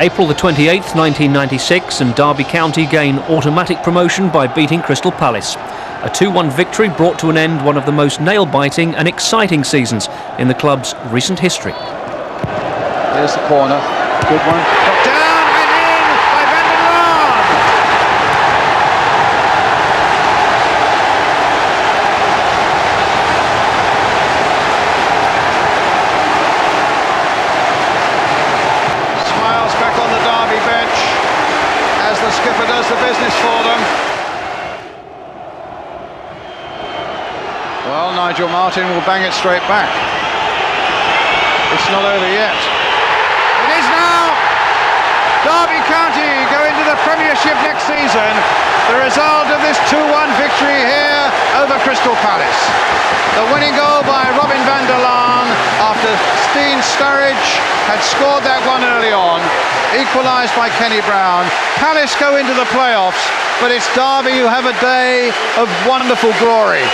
April the 28th, 1996, and Derby County gain automatic promotion by beating Crystal Palace. A 2-1 victory brought to an end one of the most nail-biting and exciting seasons in the club's recent history. Here's the corner, good one. Got down and in by Van der Laan. Smiles back on the Derby bench as the skipper does the business for them. Well, Nigel Martyn will bang it straight back. It's not over yet. It is now! Derby County go into the Premiership next season. The result of this 2-1 victory here over Crystal Palace. The winning goal by Robin van der Laan after Steen Sturridge had scored that one early on. Equalised by Kenny Brown. Palace go into the playoffs, but it's Derby who have a day of wonderful glory.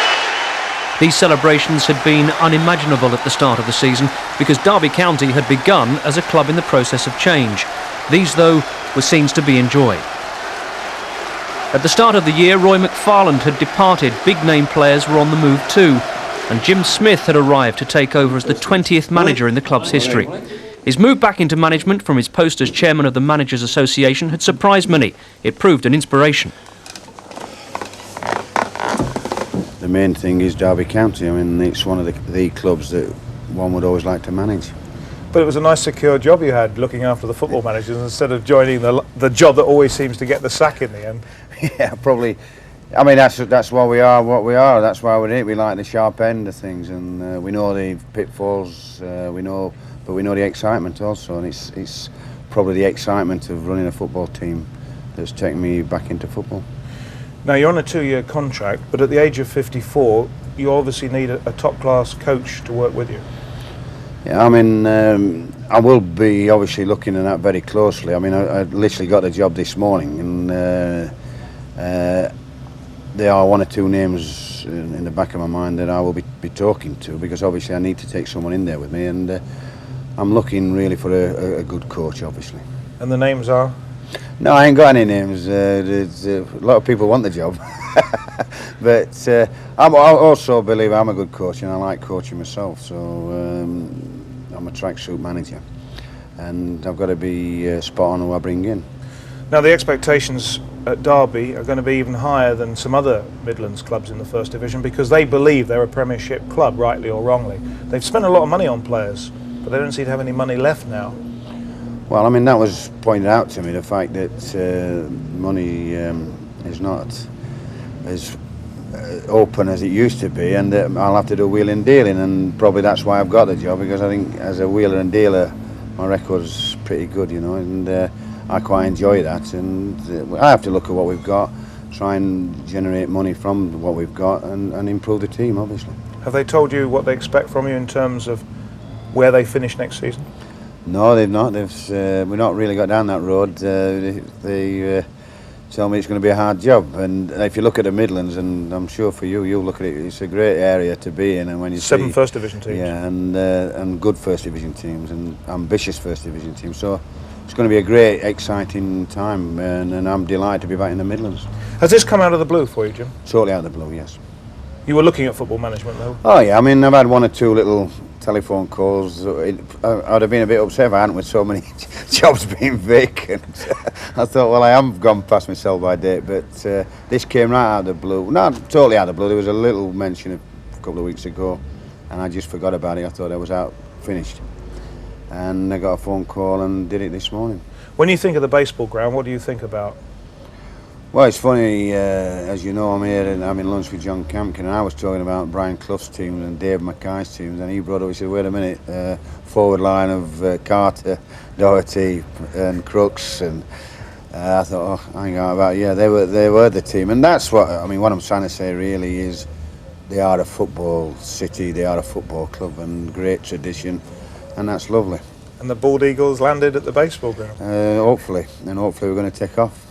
These celebrations had been unimaginable at the start of the season because Derby County had begun as a club in the process of change. These, though, were scenes to be enjoyed. At the start of the year, Roy McFarland had departed. Big-name players were on the move too, and Jim Smith had arrived to take over as the 20th manager in the club's history. His move back into management from his post as chairman of the Managers Association had surprised many. It proved an inspiration. The main thing is Derby County. I mean, it's one of the clubs that one would always like to manage. But it was a nice secure job you had, looking after the football managers instead of joining the job that always seems to get the sack in the end. Yeah, probably. I mean, that's why we are what we are. That's why we're here. We like the sharp end of things, and we know the pitfalls. But we know the excitement also, and it's probably the excitement of running a football team that's taken me back into football. Now, you're on a 2-year contract, but at the age of 54, you obviously need a top-class coach to work with you. Yeah, I mean, I will be obviously looking at that very closely. I mean, I literally got the job this morning, and there are one or two names in the back of my mind that I will be talking to, because obviously I need to take someone in there with me, and I'm looking really for a good coach, obviously. And the names are? No, I ain't got any names. A lot of people want the job, but I also believe I'm a good coach, and I like coaching myself. So I'm a tracksuit manager, and I've got to be spot on who I bring in. Now, the expectations at Derby are going to be even higher than some other Midlands clubs in the First Division, because they believe they're a Premiership club, rightly or wrongly. They've spent a lot of money on players, but they don't seem to have any money left now. Well, I mean, that was pointed out to me, the fact that money is not as open as it used to be, and I'll have to do wheeling and dealing, and probably that's why I've got the job, because I think as a wheeler and dealer my record's pretty good, you know, and I quite enjoy that, and I have to look at what we've got, try and generate money from what we've got, and improve the team, obviously. Have they told you what they expect from you in terms of where they finish next season? No, they've not. We've not really got down that road. They tell me it's going to be a hard job, and if you look at the Midlands, and I'm sure for you look at it, it's a great area to be in, and when you Seven see First Division teams. Yeah, and good First Division teams, and ambitious First Division teams. So it's going to be a great, exciting time, and I'm delighted to be back in the Midlands. Has this come out of the blue for you, Jim? Totally out of the blue, yes. You were looking at football management, though? Oh yeah, I mean, I've had one or two little telephone calls. I'd have been a bit upset if I hadn't, with so many jobs being vacant. I thought, well, I am gone past my sell-by date, but this came right out of the blue. Not totally out of the blue. There was a little mention a couple of weeks ago, and I just forgot about it. I thought I was out, finished. And I got a phone call and did it this morning. When you think of the baseball ground, what do you think about? Well, it's funny, as you know, I'm here and I'm in lunch with John Campkin, and I was talking about Brian Clough's team and Dave Mackay's teams, and he brought up, he said, wait a minute, forward line of Carter, Doherty and Crooks, and I thought, oh, hang on about, yeah, they were the team, and that's what, I mean, what I'm trying to say really is they are a football city, they are a football club, and great tradition, and that's lovely. And the Bald Eagles landed at the baseball ground? Hopefully, and hopefully we're going to take off.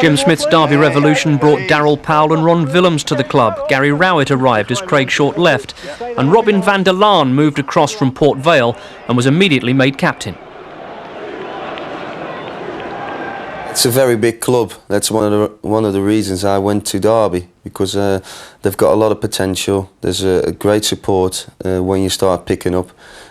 Jim Smith's Derby revolution brought Darryl Powell and Ron Willems to the club. Gary Rowett arrived as Craig Short left, and Robin van der Laan moved across from Port Vale and was immediately made captain. It's a very big club. That's one of the reasons I went to Derby, because they've got a lot of potential. There's a great support when you start picking up,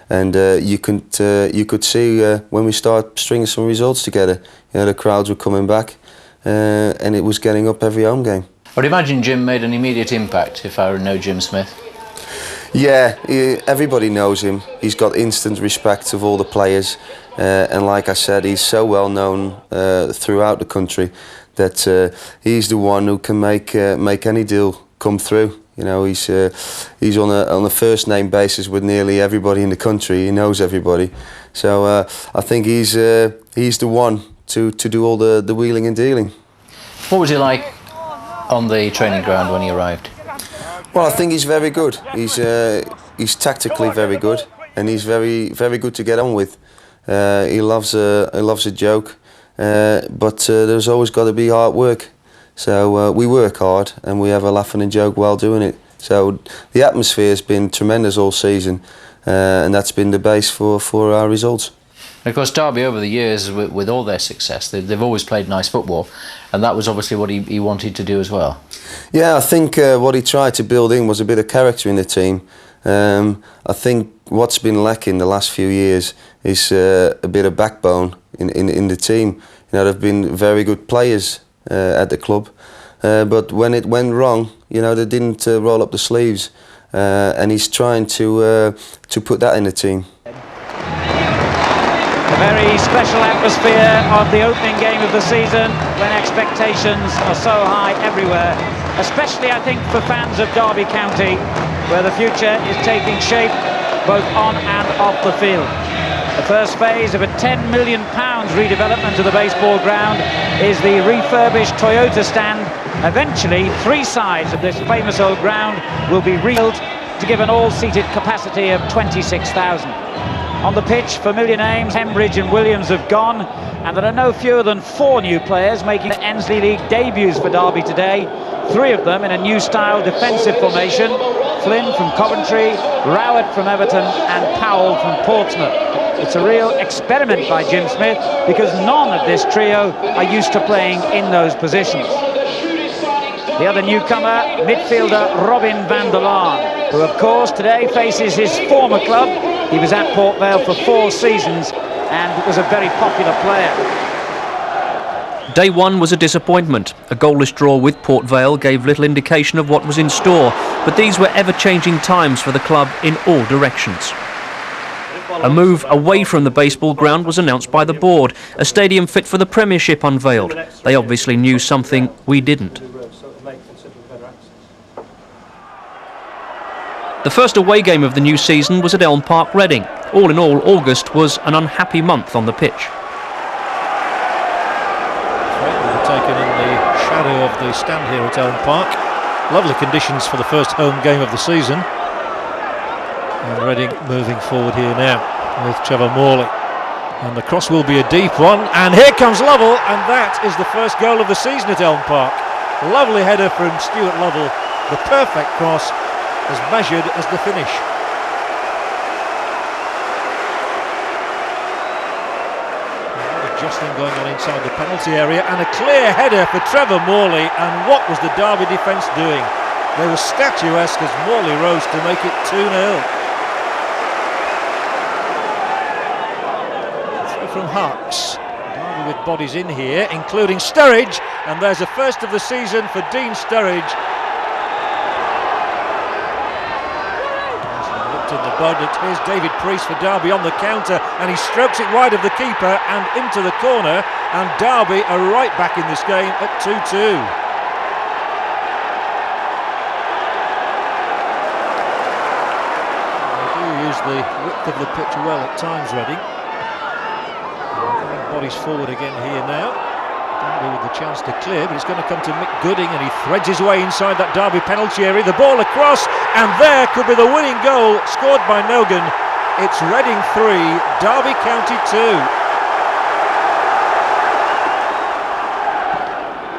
and you could see when we start stringing some results together. You know, the crowds were coming back, and it was getting up every home game. I would imagine Jim made an immediate impact if I know Jim Smith. Yeah, everybody knows him. He's got instant respect of all the players, and like I said, he's so well known throughout the country that he's the one who can make any deal come through. You know, he's on a first name basis with nearly everybody in the country. He knows everybody, so I think he's the one to do all the wheeling and dealing. What was he like on the training ground when he arrived? Well, I think he's very good. He's tactically very good, and he's very good to get on with. He loves a joke, but there's always got to be hard work. So we work hard, and we have a laugh and a joke while doing it. So the atmosphere's been tremendous all season, and that's been the base for our results. And of course, Derby over the years, with all their success, they've always played nice football, and that was obviously what he wanted to do as well. Yeah, I think what he tried to build in was a bit of character in the team. I think what's been lacking the last few years is a bit of backbone in the team. You know, there've been very good players at the club, but when it went wrong, you know, they didn't roll up the sleeves, and he's trying to put that in the team. A very special atmosphere of the opening game of the season, when expectations are so high everywhere, especially I think for fans of Derby County, where the future is taking shape both on and off the field. The first phase of a £10 million redevelopment of the baseball ground is the refurbished Toyota stand. Eventually, 3 sides of this famous old ground will be rebuilt to give an all-seated capacity of 26,000. On the pitch, familiar names, Hembridge and Williams, have gone, and there are no fewer than 4 new players making the Ensley League debuts for Derby today. 3 of them in a new style defensive formation: Flynn from Coventry, Rowett from Everton and Powell from Portsmouth. It's a real experiment by Jim Smith, because none of this trio are used to playing in those positions. The other newcomer, midfielder Robin van der Laan, who of course today faces his former club. He was at Port Vale for 4 seasons and was a very popular player. Day one was a disappointment. A goalless draw with Port Vale gave little indication of what was in store, but these were ever-changing times for the club in all directions. A move away from the baseball ground was announced by the board. A stadium fit for the Premiership unveiled. They obviously knew something we didn't. The first away game of the new season was at Elm Park, Reading. All in all, August was an unhappy month on the pitch. Taken in the shadow of the stand here at Elm Park. Lovely conditions for the first home game of the season. And Reading moving forward here now with Trevor Morley. And the cross will be a deep one. And here comes Lovell, and that is the first goal of the season at Elm Park. Lovely header from Stuart Lovell. The perfect cross, as measured as the finish. Jostling going on inside the penalty area, and a clear header for Trevor Morley. And what was the Derby defence doing? They were statuesque as Morley rose to make it 2-0. Through from Harks. Derby with bodies in here, including Sturridge, and there's a first of the season for Dean Sturridge. In the bud, here's David Priest for Derby on the counter, and he strokes it wide of the keeper and into the corner, and Derby are right back in this game at 2-2. They do use the width of the pitch well at times, Reading. Bodies forward again here now. Derby with the chance to clear, but it's going to come to Mick Gooding, and he threads his way inside that Derby penalty area. The ball across, and there could be the winning goal scored by Nogan. It's Reading 3, Derby County 2.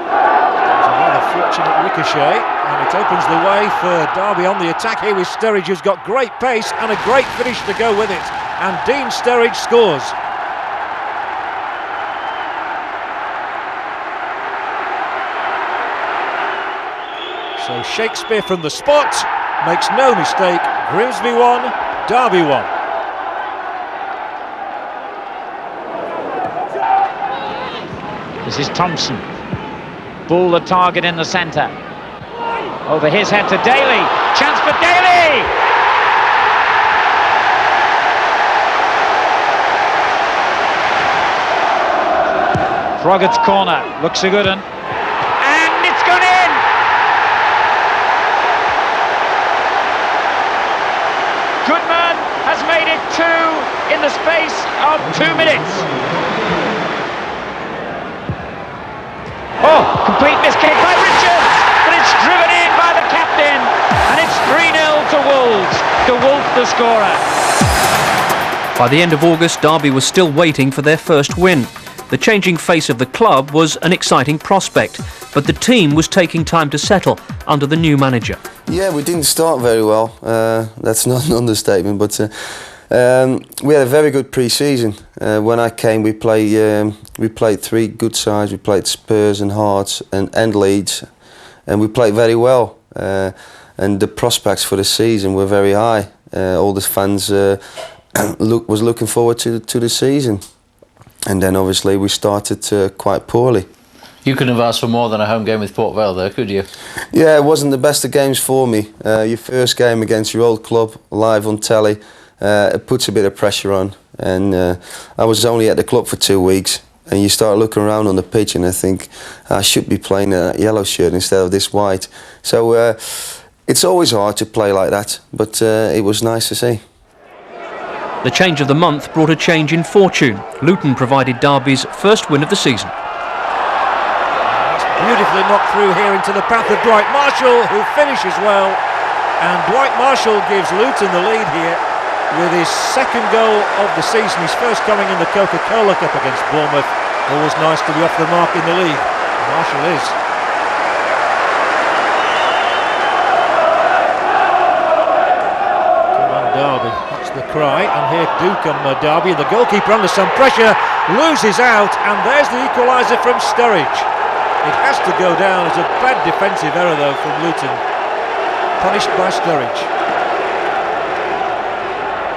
It's a rather fortunate ricochet, and it opens the way for Derby on the attack here with Sturridge, who's got great pace and a great finish to go with it. And Dean Sturridge scores. So Shakespeare from the spot makes no mistake. Grimsby 1, Derby 1. This is Thompson. Bull the target in the centre. Over his head to Daly. Chance for Daly! Froggatt's corner. Looks a good one. And it's gone in! Goodman has made it 2 in the space of 2 minutes. Oh, complete miscake by Richards, but it's driven in by the captain, and it's 3-0 to Wolves. De Wolf the scorer. By the end of August, Derby was still waiting for their first win. The changing face of the club was an exciting prospect, but the team was taking time to settle under the new manager. Yeah, we didn't start very well. That's not an understatement, but we had a very good pre-season. When I came, we played 3 good sides. We played Spurs and Hearts and Leeds, and we played very well. And the prospects for the season were very high. All the fans was looking forward to the season. And then obviously we started quite poorly. You couldn't have asked for more than a home game with Port Vale there, could you? Yeah, it wasn't the best of games for me. Your first game against your old club, live on telly, it puts a bit of pressure on. And I was only at the club for 2 weeks, and you start looking around on the pitch and I think I should be playing a yellow shirt instead of this white. So it's always hard to play like that, but it was nice to see. The change of the month brought a change in fortune. Luton provided Derby's first win of the season. Beautifully knocked through here into the path of Dwight Marshall, who finishes well. And Dwight Marshall gives Luton the lead here with his second goal of the season. His first coming in the Coca-Cola Cup against Bournemouth. Always nice to be off the mark in the league. Marshall is. Come on, Derby. That's the cry. And here do come Derby. The goalkeeper under some pressure loses out. And there's the equaliser from Sturridge. It has to go down. It's a bad defensive error though from Luton. Punished by Sturridge.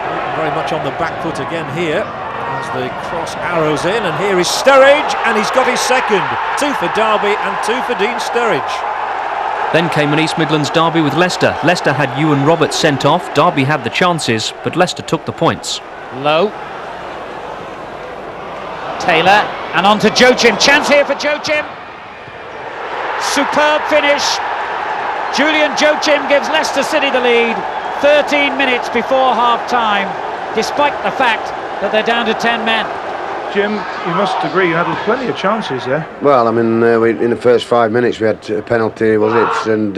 Luton very much on the back foot again here as the cross arrows in, and here is Sturridge, and he's got his second. 2 for Derby and 2 for Dean Sturridge. Then came an East Midlands derby with Leicester. Leicester had Ewan Roberts sent off. Derby had the chances, but Leicester took the points. Low. Taylor, and on to Joachim. Chance here for Joachim. Superb finish. Julian Joachim gives Leicester City the lead 13 minutes before half-time, despite the fact that they're down to 10 men. Jim, you must agree you had plenty of chances there. Well, I mean, in the first 5 minutes we had a penalty, was it? And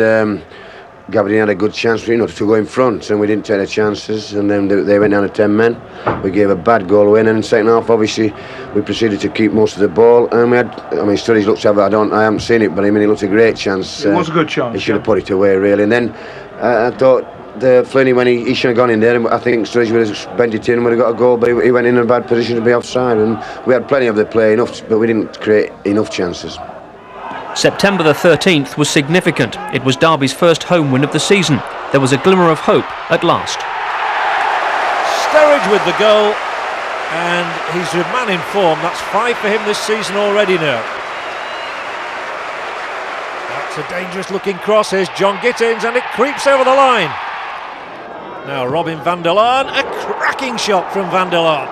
Gabardine had a good chance, to go in front, and we didn't take the chances. And then they went down to 10 men. We gave a bad goal away, and in the second half, obviously, we proceeded to keep most of the ball. And we had, Sturridge looked to have, I haven't seen it, but he looked a great chance. It was a good chance. He should have put it away, really. And then I thought Flinney, when he should have gone in there, and I think Sturridge would have bent it in and would have got a goal, but he went in a bad position to be offside. And we had plenty of the play, but we didn't create enough chances. September the 13th was significant. It was Derby's first home win of the season. There was a glimmer of hope at last. Sturridge with the goal, and he's a man in form. That's 5 for him this season already now. That's a dangerous looking cross. Here's John Gittins, and it creeps over the line. Now Robin van der Laan, a cracking shot from van der Laan.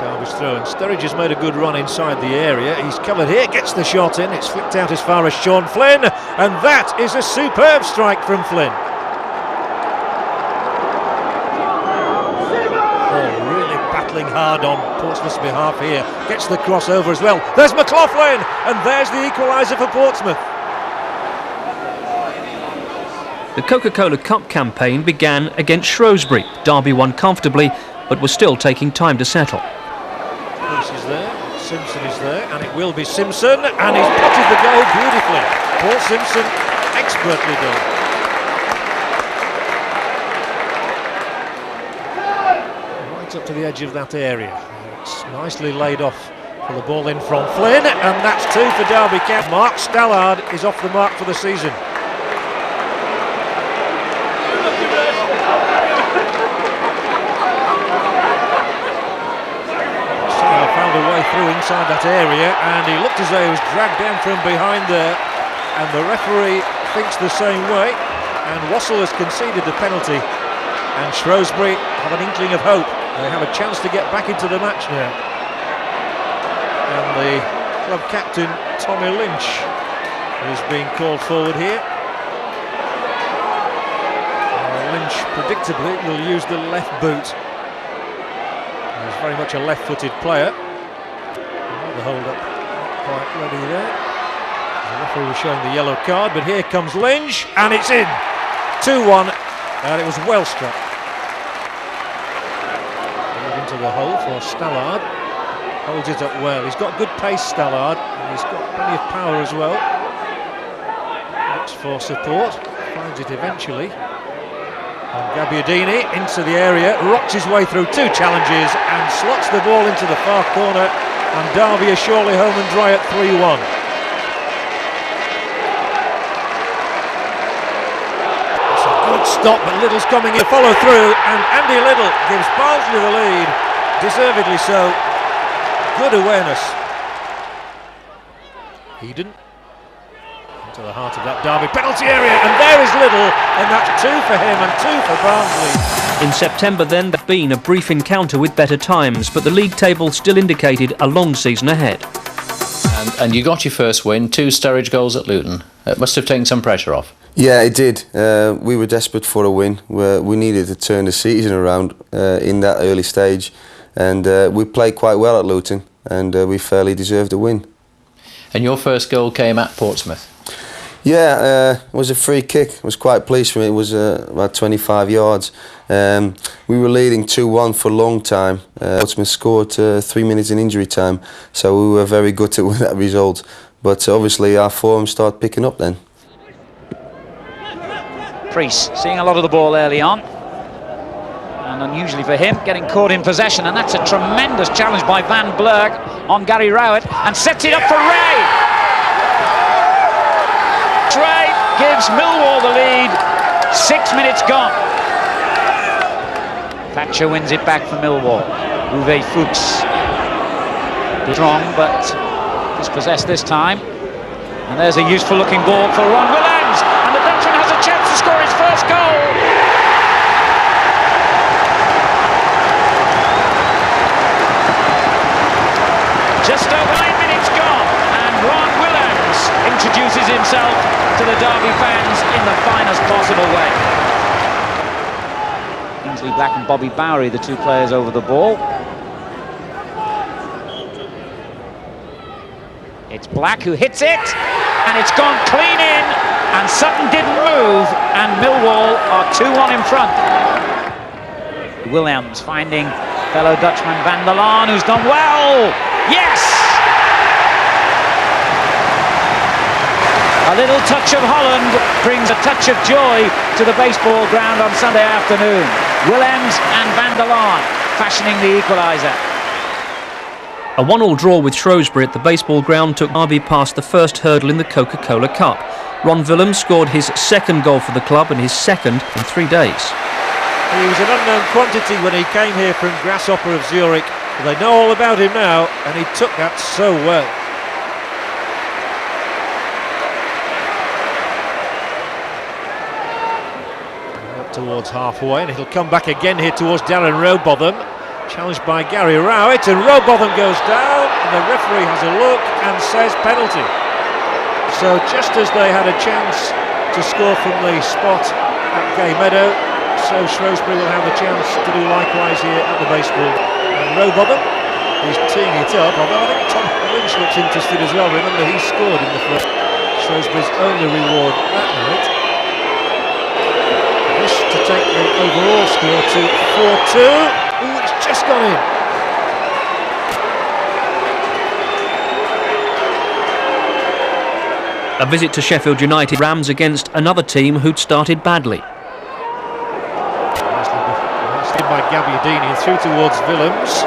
Derby's through, and Sturridge has made a good run inside the area. He's covered here, gets the shot in. It's flicked out as far as Sean Flynn, and that is a superb strike from Flynn. Oh, really battling hard on Portsmouth's behalf here. Gets the crossover as well. There's McLaughlin, and there's the equaliser for Portsmouth. The Coca-Cola Cup campaign began against Shrewsbury. Derby won comfortably, but was still taking time to settle. This is there, Simpson is there, and it will be Simpson, and he's potted the goal beautifully. Paul Simpson, expertly done. Right up to the edge of that area. It's nicely laid off Pull the ball in from Flynn, and that's 2 for Derby County. Mark Stallard is off the mark for the season. Somehow found a way through inside that area, and he looked as though he was dragged down from behind there, and the referee thinks the same way, and Wassell has conceded the penalty, and Shrewsbury have an inkling of hope. They have a chance to get back into the match now. And the club captain, Tommy Lynch, is being called forward here. Lynch predictably will use the left boot. He's very much a left-footed player. The hold-up not quite ready there. The referee was showing the yellow card, but here comes Lynch, and it's in. 2-1, and it was well struck. Into the hole for Stallard. Holds it up well. He's got good pace, Stallard, and he's got plenty of power as well. Looks for support, finds it eventually. And Gabbiadini into the area, rocks his way through 2 challenges and slots the ball into the far corner, and Derby are surely home and dry at 3-1. It's a good stop, but Little's coming in to follow through, and Andy Little gives Barnsley the lead, deservedly so. Good awareness. Eden into the heart of that Derby penalty area, and there is Little, and that's 2 for him and 2 for Barnsley. In September then, there'd been a brief encounter with better times, but the league table still indicated a long season ahead. And you got your first win, 2 Sturridge goals at Luton. It must have taken some pressure off. Yeah, it did. We were desperate for a win. We needed to turn the season around in that early stage, and we played quite well at Luton, and we fairly deserved a win. And your first goal came at Portsmouth? Yeah, it was a free kick. I was quite pleased with it. It was about 25 yards. We were leading 2-1 for a long time. Portsmouth scored 3 minutes in injury time, so we were very gutted with that result. But obviously our form started picking up then. Priest seeing a lot of the ball early on, and unusually for him, getting caught in possession, and that's a tremendous challenge by Van Blurk on Gary Rowett, and sets it up for Ray. Ray gives Millwall the lead, 6 minutes gone. Thatcher wins it back for Millwall. Uwe Fuchs strong, but dispossessed this time, and there's a useful looking ball for Ron Williams, and the Dutchman has a chance to score his first goal. Just over 9 minutes gone, and Ron Williams introduces himself to the Derby fans in the finest possible way. Kingsley Black and Bobby Bowery, the 2 players over the ball. It's Black who hits it, and it's gone clean in, and Sutton didn't move, and Millwall are 2-1 in front. Williams finding fellow Dutchman Van der Laan, who's done well. Yes! A little touch of Holland brings a touch of joy to the baseball ground on Sunday afternoon. Williams and Van der Laan fashioning the equaliser. A 1-1 draw with Shrewsbury at the baseball ground took Derby past the first hurdle in the Coca-Cola Cup. Ron Willems scored his 2nd goal for the club and his 2nd in 3 days. He was an unknown quantity when he came here from Grasshopper of Zurich, but they know all about him now, and he took that so well. Up towards halfway, and he'll come back again here towards Darren Rowbotham. Challenged by Gary Rowett, and Rowbotham goes down, and the referee has a look and says penalty. So just as they had a chance to score from the spot at Gay Meadow, so Shrewsbury will have the chance to do likewise here at the baseball. And Rowbotham is teeing it up, although I think Tom Lynch looks interested as well. Remember, he scored in the first, Shrewsbury's only reward that night. This to take the overall score to 4-2. Ooh, it's just gone in. A visit to Sheffield United Rams against another team who'd started badly. Nicely by Gabbiadini and through towards Willems.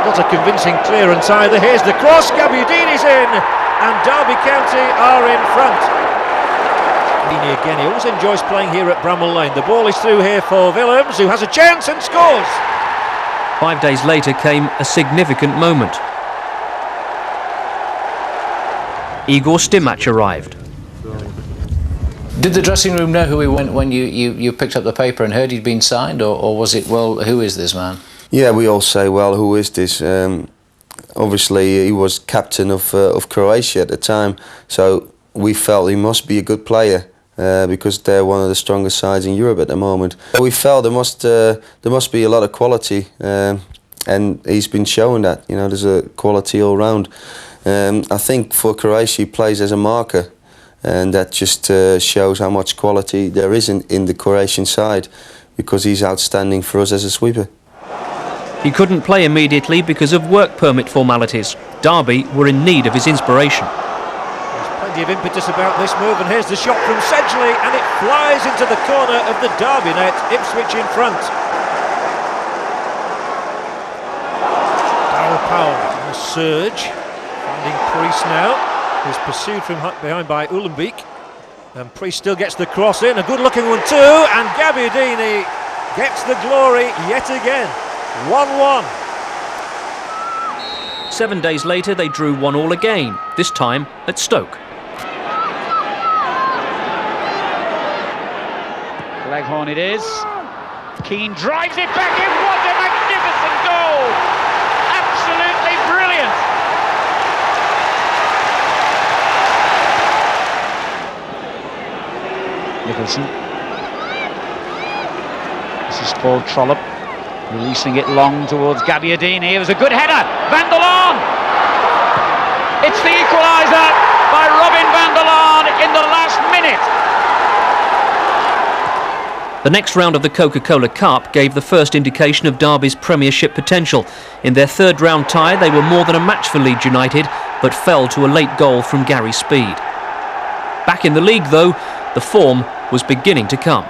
Not a convincing clearance either. Here's the cross, Gabbiadini's in, and Derby County are in front. Dini again, he always enjoys playing here at Bramall Lane. The ball is through here for Willems, who has a chance and scores. 5 days later came a significant moment. Igor Stimac arrived. Did the dressing room know who he went when you picked up the paper and heard he'd been signed, or was it, well, who is this man? Yeah, we all say, well, who is this? Obviously, he was captain of Croatia at the time, so we felt he must be a good player because they're one of the strongest sides in Europe at the moment. We felt there must be a lot of quality, and he's been showing that. You know, there's a quality all round. I think for Croatia, he plays as a marker, and that just shows how much quality there is in the Croatian side, because he's outstanding for us as a sweeper. He couldn't play immediately because of work permit formalities. Derby were in need of his inspiration. There's plenty of impetus about this move, and here's the shot from Sedgley, and it flies into the corner of the Derby net. Ipswich in front. Darryl Powell on a surge, finding Priest now, who's pursued from behind by Ulenbeek, and Priest still gets the cross in, a good looking one too, and Gabbiadini gets the glory yet again. 1-1. 7 days later they drew 1-1 again, this time at Stoke. Leghorn it is. Keane drives it back in. What a magnificent goal! Absolutely brilliant. Nicholson. This is Paul Trollope, releasing it long towards Gabbiadini. It was a good header. Van der Laan. It's the equaliser by Robin van der Laan in the last minute. The next round of the Coca-Cola Cup gave the first indication of Derby's Premiership potential. In their third round tie, they were more than a match for Leeds United, but fell to a late goal from Gary Speed. Back in the league, though, the form was beginning to come.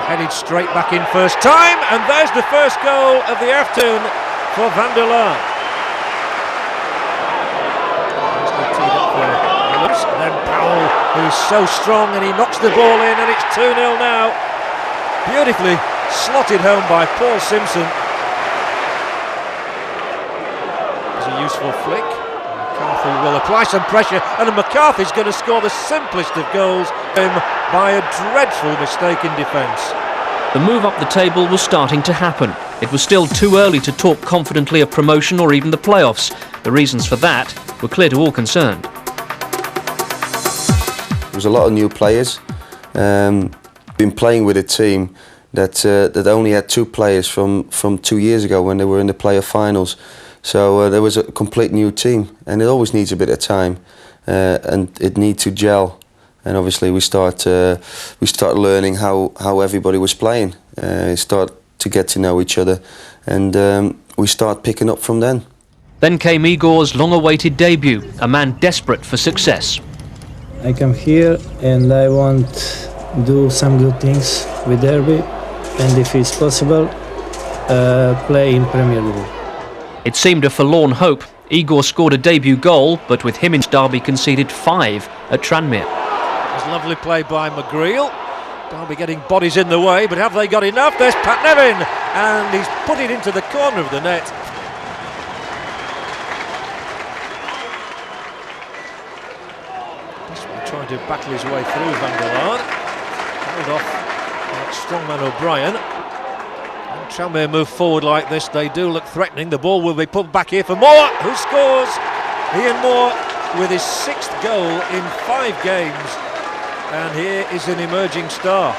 Headed straight back in first time, and there's the first goal of the afternoon for Van der Laan. And then Powell, who's so strong, and he knocks the ball in, and it's 2-0 now. Beautifully slotted home by Paul Simpson. It's a useful flick. McCarthy will apply some pressure, and McCarthy's going to score the simplest of goals by a dreadful mistake in defence. The move up the table was starting to happen. It was still too early to talk confidently of promotion or even the playoffs. The reasons for that were clear to all concerned. There was a lot of new players. Been playing with a team that only had 2 players from 2 years ago when they were in the playoff finals. So there was a complete new team, and it always needs a bit of time, and it needs to gel. And obviously we start learning how everybody was playing. Start to get to know each other, and we start picking up from then. Then came Igor's long-awaited debut, a man desperate for success. I come here and I want to do some good things with Derby, and if it's possible, play in Premier League. It seemed a forlorn hope. Igor scored a debut goal, but with him in Derby conceded 5 at Tranmere. It was lovely play by McGreal. Derby getting bodies in the way, but have they got enough? There's Pat Nevin, and he's put it into the corner of the net. Trying to battle his way through Van der Laan. Held off by strongman O'Brien. When Tranmere move forward like this, they do look threatening. The ball will be put back here for Moore, who scores. Ian Moore with his 6th goal in 5 games. And here is an emerging star.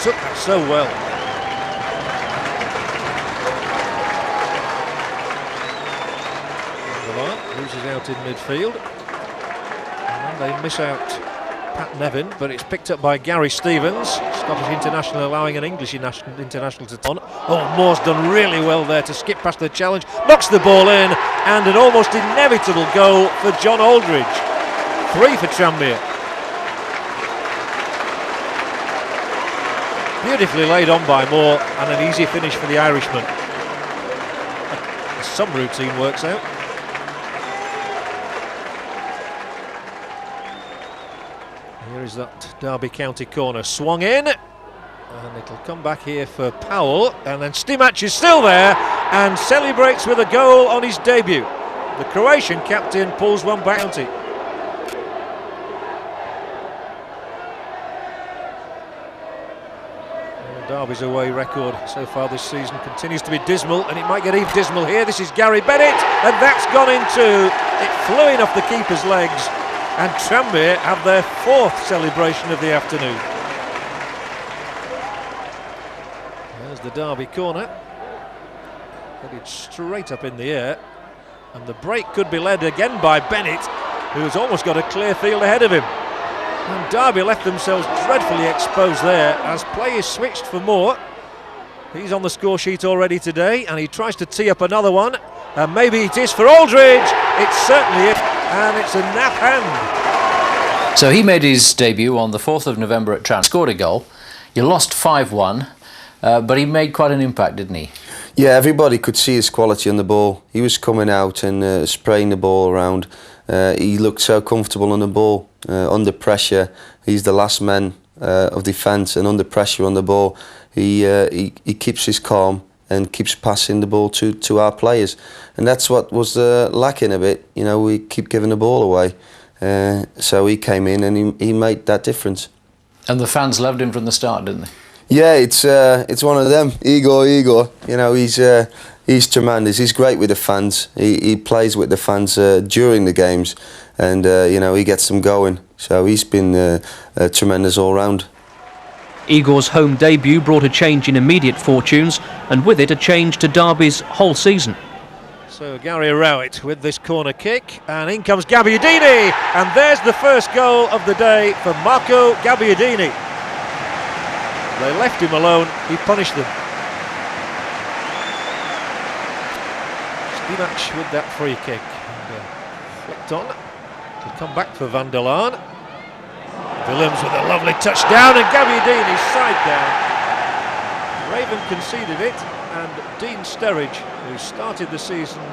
Took that so well. Van der Laan loses out in midfield. They miss out Pat Nevin, but it's picked up by Gary Stevens, Scottish international, allowing an English international to turn. Oh, Moore's done really well there to skip past the challenge, knocks the ball in, and an almost inevitable goal for John Aldridge. 3 for Tranmere. Beautifully laid on by Moore, and an easy finish for the Irishman. Some routine works out. Here is that Derby County corner, swung in, and it'll come back here for Powell, and then Stimac is still there and celebrates with a goal on his debut. The Croatian captain pulls one back. County. Derby's away record so far this season continues to be dismal, and it might get even dismal here. This is Gary Bennett, and that's gone into it, flew in off the keeper's legs, and Tranmere have their 4th celebration of the afternoon. There's the Derby corner, headed straight up in the air, and the break could be led again by Bennett, who's almost got a clear field ahead of him. And Derby left themselves dreadfully exposed there as play is switched for Moore. He's on the score sheet already today, and he tries to tee up another one, and maybe it is for Aldridge. It certainly is, and it's a nap hand. So he made his debut on the 4th of November at Tranmere, scored a goal. You lost 5-1, but he made quite an impact, didn't he? Yeah, everybody could see his quality on the ball. He was coming out and spraying the ball around. He looked so comfortable on the ball. Under pressure, he's the last man of defence, and under pressure on the ball, he keeps his calm and keeps passing the ball to our players. And that's what was lacking a bit. You know, we keep giving the ball away. So he came in and he made that difference. And the fans loved him from the start, didn't they? Yeah, it's one of them. Igor. You know, he's tremendous. He's great with the fans. He plays with the fans during the games, and you know, he gets them going. So he's been tremendous all round. Igor's home debut brought a change in immediate fortunes, and with it a change to Derby's whole season. So Gary Rowett with this corner kick, and in comes Gabbiadini, and there's the first goal of the day for Marco Gabbiadini. They left him alone, he punished them. Stimac with that free kick. And, flicked on to come back for Van der Laan. Willems with a lovely touchdown, and Gabbiadini side down. Raven conceded it, and Dean Sturridge, who started the season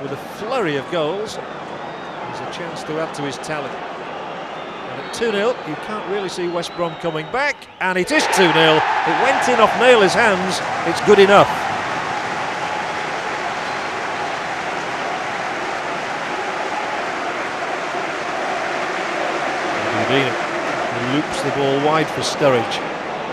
with a flurry of goals, has a chance to add to his tally. And at 2-0, you can't really see West Brom coming back, and it is 2-0. It went in off Naylor's hands. It's good enough. He loops the ball wide for Sturridge.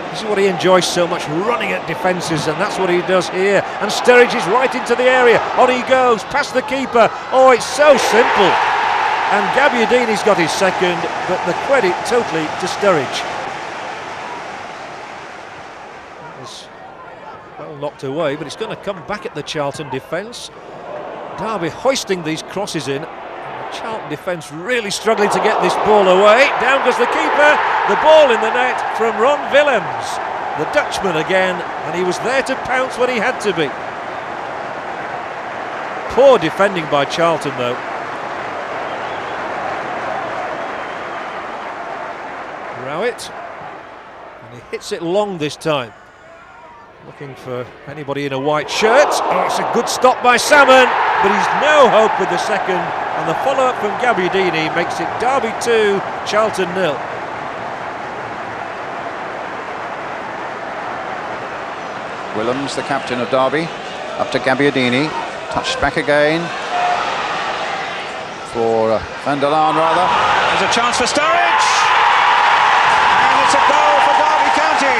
This is what he enjoys so much, running at defences, and that's what he does here. And Sturridge is right into the area. On he goes, past the keeper. Oh, it's so simple. And Gabbiadini's got his second, but the credit totally to Sturridge. That was well knocked away, but it's going to come back at the Charlton defence. Derby hoisting these crosses in. And the Charlton defence really struggling to get this ball away. Down goes the keeper. The ball in the net from Ron Willems. The Dutchman again, and he was there to pounce when he had to be. Poor defending by Charlton though. Rowett, and he hits it long this time. Looking for anybody in a white shirt. Oh, it's a good stop by Salmon, but he's no hope with the second, and the follow-up from Gabbiadini makes it Derby 2, Charlton 0. Willems, the captain of Derby, up to Gabbiadini, touched back again for Van der Laan rather. There's a chance for Sturridge, and it's a goal for Derby County.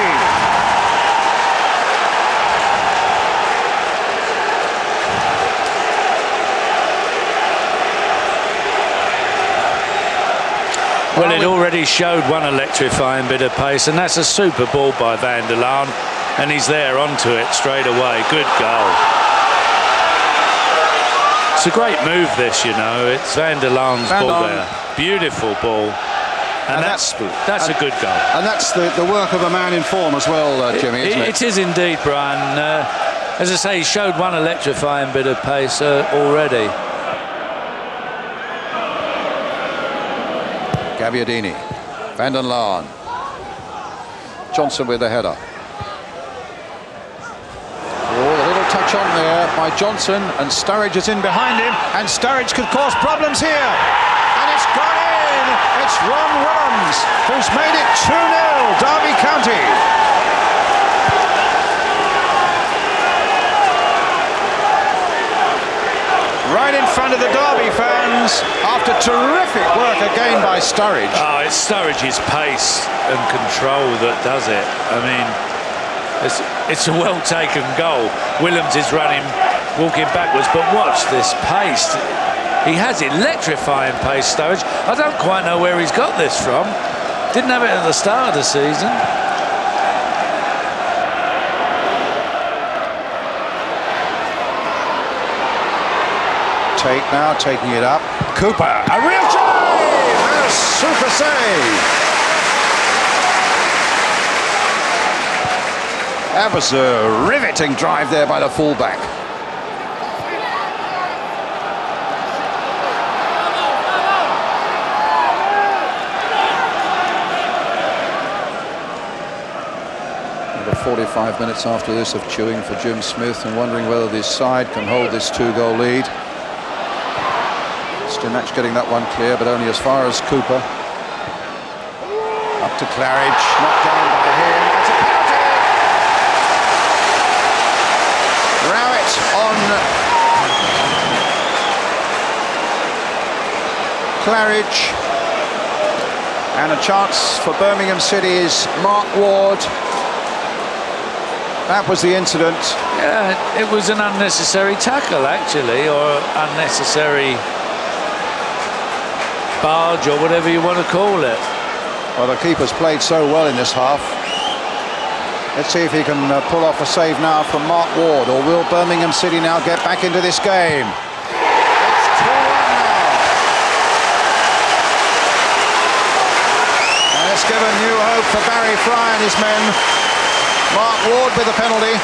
Well, it already showed one electrifying bit of pace, and that's a super ball by Van der Laan, and he's there onto it straight away. Good goal. It's a great move, this, you know. It's Van der Laan's ball there. Beautiful ball. And that's a good goal. And that's the work of a man in form as well, Jimmy, isn't it? It is indeed, Brian. As I say, he showed one electrifying bit of pace already. Gabbiadini, Van der Laan, Johnson with the header. touch on there by Johnson, and Sturridge is in behind him, and Sturridge could cause problems here. And it's gone in. It's Ron Willems who's made it 2-0, Derby County. Right in front of the Derby fans after terrific work again by Sturridge. Oh, it's Sturridge's pace and control that does it. I mean, it's a well-taken goal. Willems is running, walking backwards, but watch this pace. He has electrifying pace, Sturridge. I don't quite know where he's got this from. Didn't have it at the start of the season. Tate now taking it up. Cooper, a real drive! And a super save! That was a riveting drive there by the fullback. Another 45 minutes after this of chewing for Jim Smith and wondering whether this side can hold this 2-goal lead. Stimac getting that one clear, but only as far as Cooper. Up to Claridge, knocked down by him. That's a penalty! Rowett on Claridge. And a chance for Birmingham City's Mark Ward. That was the incident. Yeah, it was an unnecessary tackle, actually, or unnecessary barge, or whatever you want to call it. Well, the keeper's played so well in this half. Let's see if he can pull off a save now from Mark Ward, or will Birmingham City now get back into this game? It's 2-1 now. And let's give a new hope for Barry Fry and his men. Mark Ward with the penalty.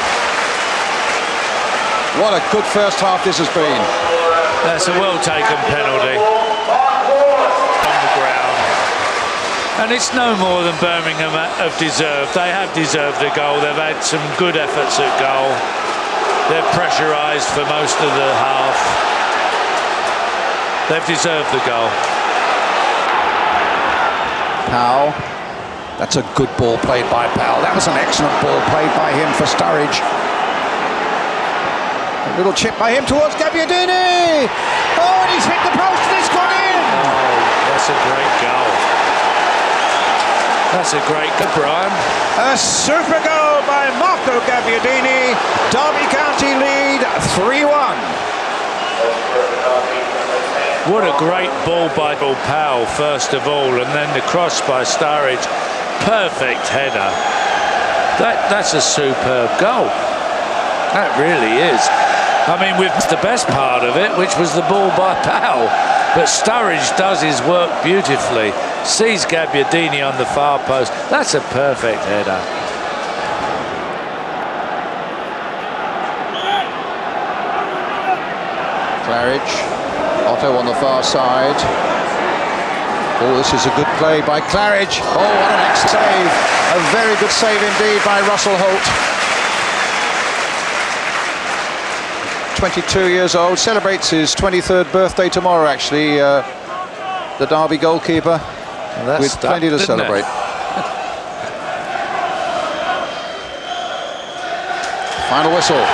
What a good first half this has been. That's a well-taken penalty. And it's no more than Birmingham have deserved. They have deserved a goal. They've had some good efforts at goal. They're pressurised for most of the half. They've deserved the goal. Powell. That's a good ball played by Powell. That was an excellent ball played by him for Sturridge. A little chip by him towards Gabbiadini. Oh, and he's hit the post and it's gone in. Oh, that's a great goal. That's a great goal, Brian. A super goal by Marco Gabbiadini. Derby County lead 3-1. What a great ball by Bill Powell, first of all, and then the cross by Sturridge. Perfect header. That's a superb goal. That really is. I mean, with the best part of it, which was the ball by Powell. But Sturridge does his work beautifully. Sees Gabbiadini on the far post. That's a perfect header. Claridge. Otto on the far side. Oh, this is a good play by Claridge. Oh, what an excellent save. A very good save indeed by Russell Holt. 22 years old, celebrates his 23rd birthday tomorrow, actually, the Derby goalkeeper, with plenty to celebrate. Final whistle.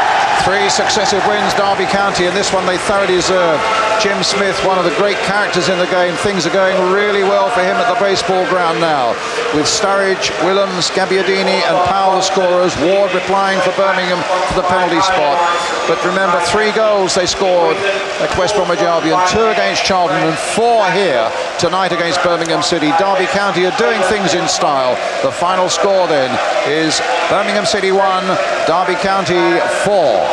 3 successive wins, Derby County, and this one they thoroughly deserve. Jim Smith, one of the great characters in the game. Things are going really well for him at the baseball ground now, with Sturridge, Willems, Gabbiadini and Powell the scorers. Ward replying for Birmingham for the penalty spot. But remember, 3 goals they scored at West Bromwich Albion, 2 against Charlton and 4 here tonight against Birmingham City. Derby County are doing things in style. The final score then is Birmingham City 1, Derby County 4.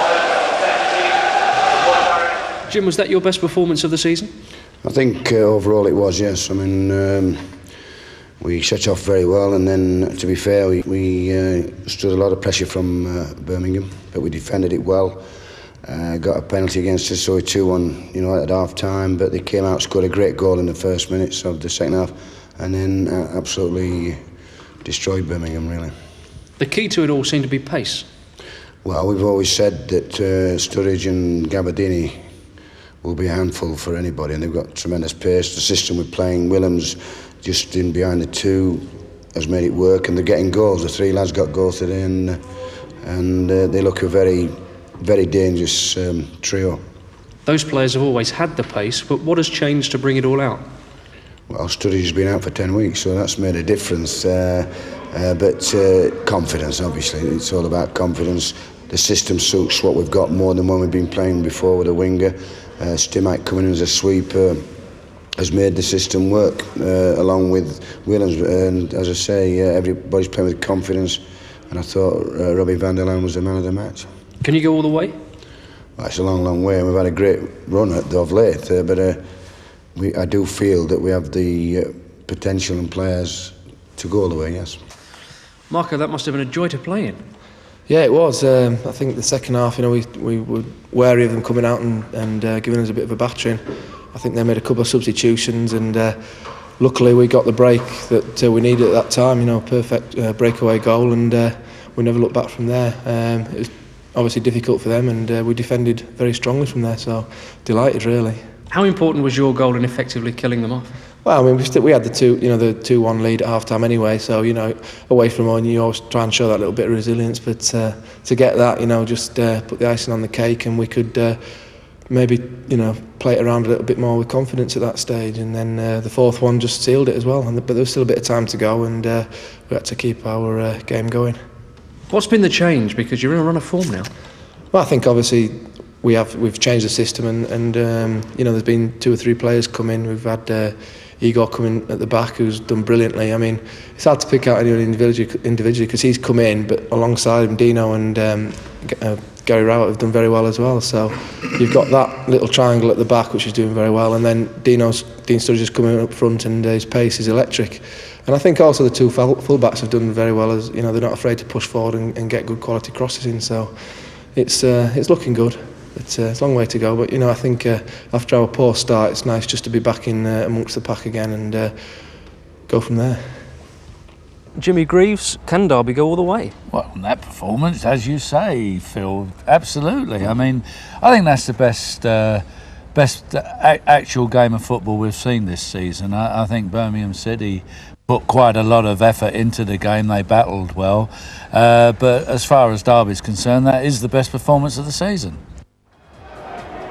Jim, was that your best performance of the season? I think overall it was, yes. I mean, we set off very well, and then, to be fair, we stood a lot of pressure from Birmingham, but we defended it well. Got a penalty against us, so we 2-1, at half time. But they came out, scored a great goal in the first minutes of the second half, and then absolutely destroyed Birmingham, really. The key to it all seemed to be pace. Well, we've always said that Sturridge and Gabardini will be a handful for anybody, and they've got tremendous pace. The system we're playing, Willems just in behind the two has made it work, and they're getting goals. The three lads got goals today, and they look a very, very dangerous trio. Those players have always had the pace, but what has changed to bring it all out? Well, Sturridge has been out for 10 weeks, so that's made a difference. But confidence, obviously, it's all about confidence. The system suits what we've got more than when we've been playing before with a winger. Stimac coming in as a sweeper has made the system work, along with Willems. And as I say, everybody's playing with confidence, and I thought Robbie van der Laan was the man of the match. Can you go all the way? Well, it's a long, long way, and we've had a great run of late, but I do feel that we have the potential and players to go all the way, yes. Marco, that must have been a joy to play in. Yeah, it was. I think the second half, we were wary of them coming out and giving us a bit of a battering. I think they made a couple of substitutions, and luckily we got the break that we needed at that time. Perfect breakaway goal, and we never looked back from there. It was obviously difficult for them, and we defended very strongly from there. So delighted, really. How important was your goal in effectively killing them off? Well, I mean, we had the 2-1 lead at half time anyway. So away from home, you always try and show that little bit of resilience. But to get that, just put the icing on the cake, and we could maybe play it around a little bit more with confidence at that stage. And then the fourth one just sealed it as well. But there was still a bit of time to go, and we had to keep our game going. What's been the change? Because you're in a run of form now. Well, I think obviously we've changed the system, and there's been 2 or 3 players come in. We've had Igor coming at the back, who's done brilliantly. I mean, it's hard to pick out anyone individually because he's come in, but alongside him, Dino and Gary Rowett have done very well as well. So you've got that little triangle at the back, which is doing very well, and then Dean Sturridge is coming up front, and his pace is electric. And I think also the 2 fullbacks have done very well, as they're not afraid to push forward and get good quality crosses in. So it's looking good. It's a long way to go, but I think after our poor start, it's nice just to be back in amongst the pack again and go from there. Jimmy Greaves, can Derby go all the way? Well, on that performance, as you say, Phil, absolutely. I mean, I think that's the best actual game of football we've seen this season. I think Birmingham City put quite a lot of effort into the game. They battled well, but as far as Derby's concerned, that is the best performance of the season.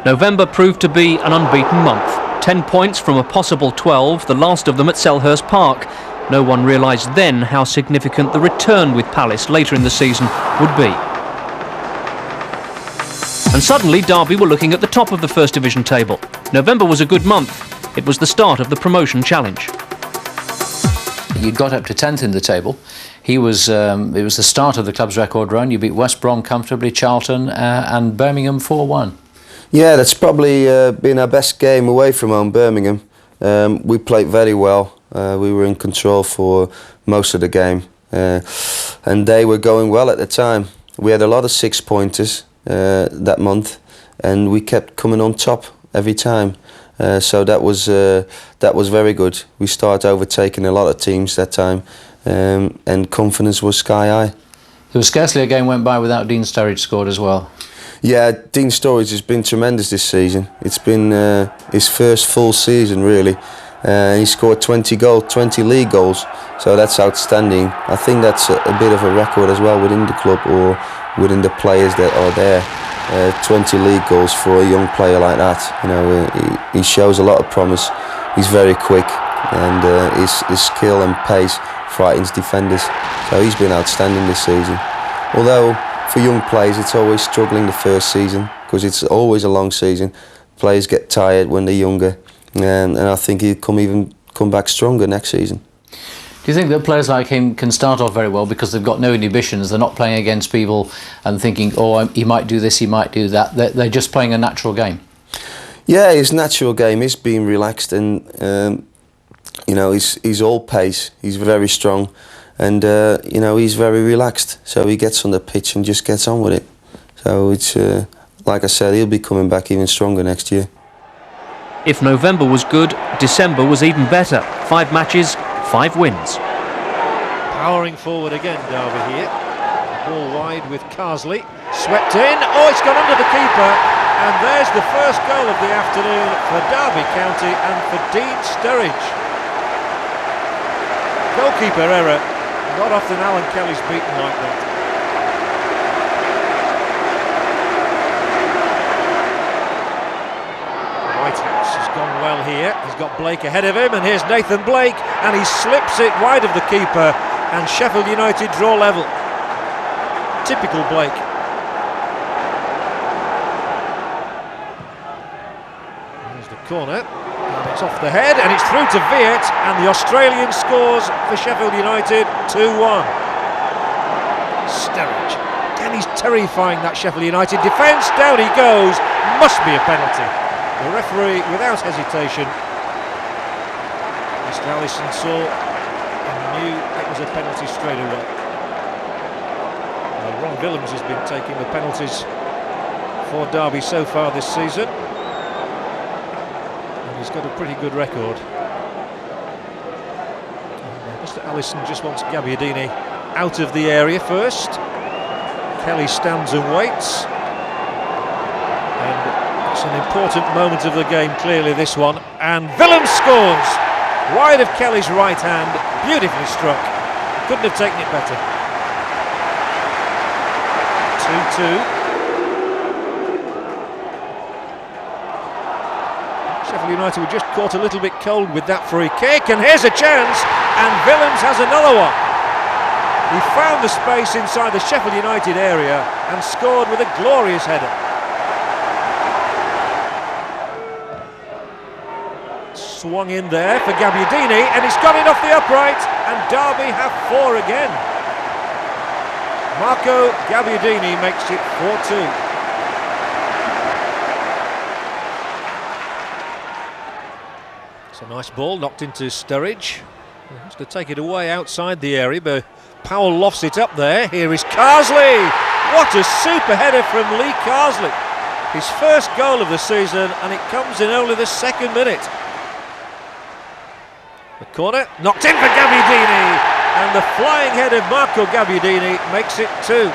November proved to be an unbeaten month. 10 points from a possible 12, the last of them at Selhurst Park. No one realised then how significant the return with Palace later in the season would be. And suddenly Derby were looking at the top of the First Division table. November was a good month. It was the start of the promotion challenge. You got up to 10th in the table. It was the start of the club's record run. You beat West Brom comfortably, Charlton and Birmingham 4-1. Yeah, that's probably been our best game away from home, Birmingham. We played very well. We were in control for most of the game, and they were going well at the time. We had a lot of 6-pointers that month, and we kept coming on top every time. So that was very good. We started overtaking a lot of teams that time, and confidence was sky high. There was scarcely a game went by without Dean Sturridge scored as well. Yeah, Dean Sturridge has been tremendous this season. It's been his first full season, really. He scored 20 league goals, so that's outstanding. I think that's a bit of a record as well within the club or within the players that are there. 20 league goals for a young player like that. He shows a lot of promise. He's very quick, and his skill and pace frightens defenders. So he's been outstanding this season. Although for young players, it's always struggling the first season because it's always a long season. Players get tired when they're younger, and I think he'll come back stronger next season. Do you think that players like him can start off very well because they've got no inhibitions? They're not playing against people and thinking, oh, he might do this, he might do that. They're just playing a natural game. Yeah, his natural game is being relaxed, and he's all pace. He's very strong. And, he's very relaxed, so he gets on the pitch and just gets on with it. So it's, like I said, he'll be coming back even stronger next year. If November was good, December was even better. 5 matches, 5 wins. Powering forward again, Derby here. Ball wide with Carsley. Swept in. Oh, it's gone under the keeper. And there's the first goal of the afternoon for Derby County and for Dean Sturridge. Goalkeeper error. Not often Alan Kelly's beaten like that. Whitehouse has gone well here. He's got Blake ahead of him, and here's Nathan Blake, and he slips it wide of the keeper, and Sheffield United draw level. Typical Blake. There's the corner, and it's off the head, and it's through to Viet, and the Australian scores for Sheffield United 2-1. Sturridge. Again, he's terrifying, that Sheffield United defence. Down he goes. Must be a penalty. The referee, without hesitation, Mr. Allison saw and knew it was a penalty straight away. Ron Willems has been taking the penalties for Derby so far this season, and he's got a pretty good record. Mr. Allison just wants Gabbiadini out of the area first. Kelly stands and waits, and it's an important moment of the game, clearly, this one, and Willems scores wide of Kelly's right hand, beautifully struck. Couldn't have taken it better. 2-2. Sheffield United were just caught a little bit cold with that free kick, and here's a chance, and Willems has another one. He found the space inside the Sheffield United area and scored with a glorious header. Swung in there for Gabbiadini, and he's got it off the upright, and Derby have 4 again. Marco Gabbiadini makes it 4-2. It's a nice ball knocked into Sturridge. He has to take it away outside the area, but Powell lofts it up there. Here is Carsley. What a super header from Lee Carsley. His first goal of the season, and it comes in only the 2nd minute. The corner, knocked in for Gabbiadini, and the flying head of Marco Gabbiadini makes it 2.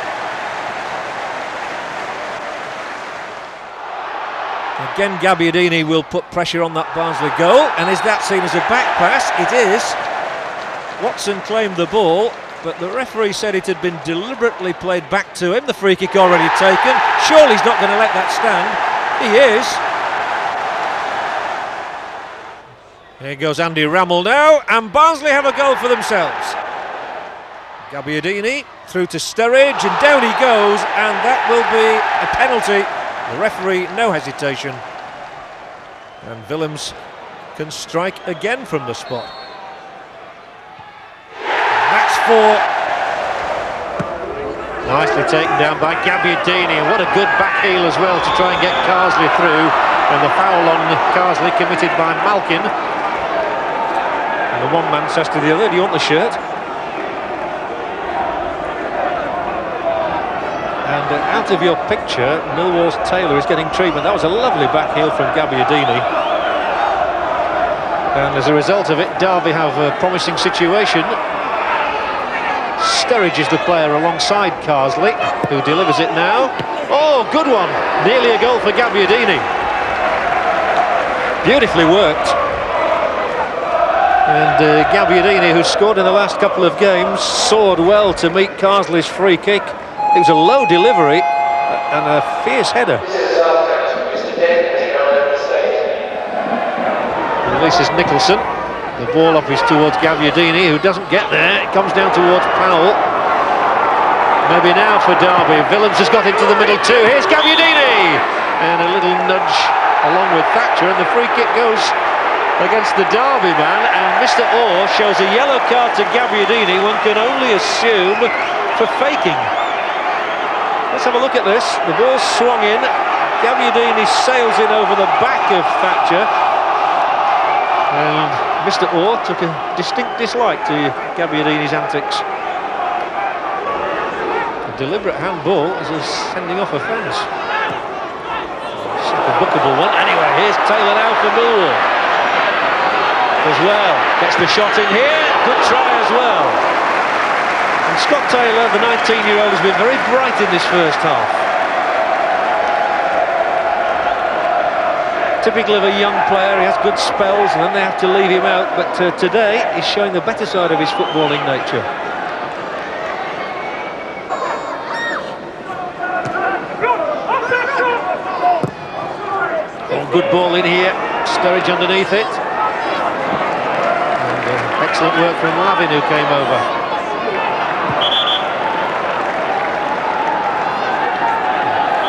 Again, Gabbiadini will put pressure on that Barnsley goal, and is that seen as a back pass? It is. Watson claimed the ball, but the referee said it had been deliberately played back to him. The free kick already taken. Surely he's not going to let that stand. He is. Here goes Andy Rammell now, and Barnsley have a goal for themselves. Gabbiadini through to Sturridge, and down he goes, and that will be a penalty. The referee, no hesitation, and Willems can strike again from the spot. And that's 4. Nicely taken down by Gabbiadini, and what a good back heel as well to try and get Carsley through, and the foul on Carsley committed by Malkin. And the one man says to the other, do you want the shirt? And out of your picture, Millwall's Taylor is getting treatment. That was a lovely back heel from Gabbiadini. And as a result of it, Derby have a promising situation. Sturridge is the player alongside Carsley, who delivers it now. Oh, good one! Nearly a goal for Gabbiadini. Beautifully worked. And Gabbiadini, who scored in the last couple of games, soared well to meet Carsley's free kick. It was a low delivery and a fierce header. Releases Nicholson. The ball up is towards Gabbiadini, who doesn't get there. It comes down towards Powell. Maybe now for Derby. Willems has got into the middle too. Here's Gabbiadini! And a little nudge along with Thatcher, and the free kick goes against the Derby man, and Mr. Orr shows a yellow card to Gabbiadini, one can only assume for faking. Let's have a look at this. The ball swung in. Gabbiadini sails in over the back of Thatcher, and Mr. Orr took a distinct dislike to Gabbiadini's antics. A deliberate handball is a sending off offence. A bookable one. Anyway, here's Taylor now for Millwall as well. Gets the shot in here. Good try as well. And Scott Taylor, the 19-year-old, has been very bright in this first half. Typical of a young player, he has good spells and then they have to leave him out, but today he's showing the better side of his footballing nature. Oh, good ball in here, Sturridge underneath it. And, excellent work from Lavin, who came over.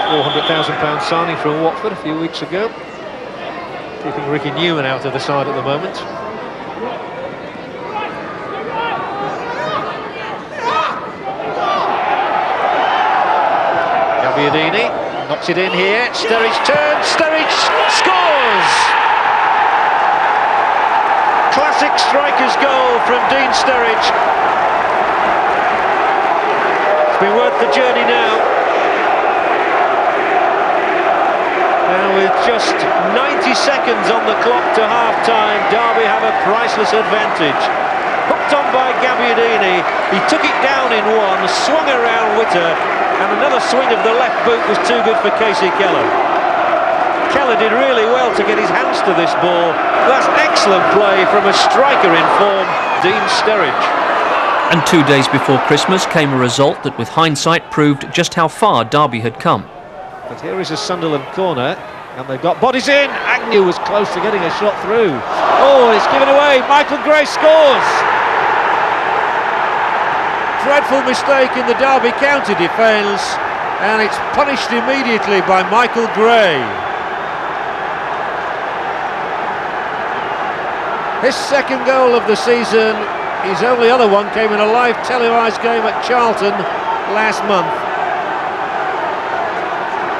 £400,000 signing from Watford a few weeks ago. Keeping Ricky Newman out of the side at the moment. Gabbiadini knocks it in here. Sturridge turns. Sturridge scores! Classic striker's goal from Dean Sturridge. It's been worth the journey now. With just 90 seconds on the clock to half-time, Derby have a priceless advantage. Hooked on by Gabbiadini, he took it down in one, swung around Witter, and another swing of the left boot was too good for Casey Keller. Keller did really well to get his hands to this ball. That's excellent play from a striker in form, Dean Sturridge. And 2 days before Christmas came a result that with hindsight proved just how far Derby had come. But here is a Sunderland corner. And they've got bodies in. Agnew was close to getting a shot through. Oh, it's given away. Michael Gray scores. Dreadful mistake in the Derby County defence, and it's punished immediately by Michael Gray. His second goal of the season. His only other one came in a live televised game at Charlton last month.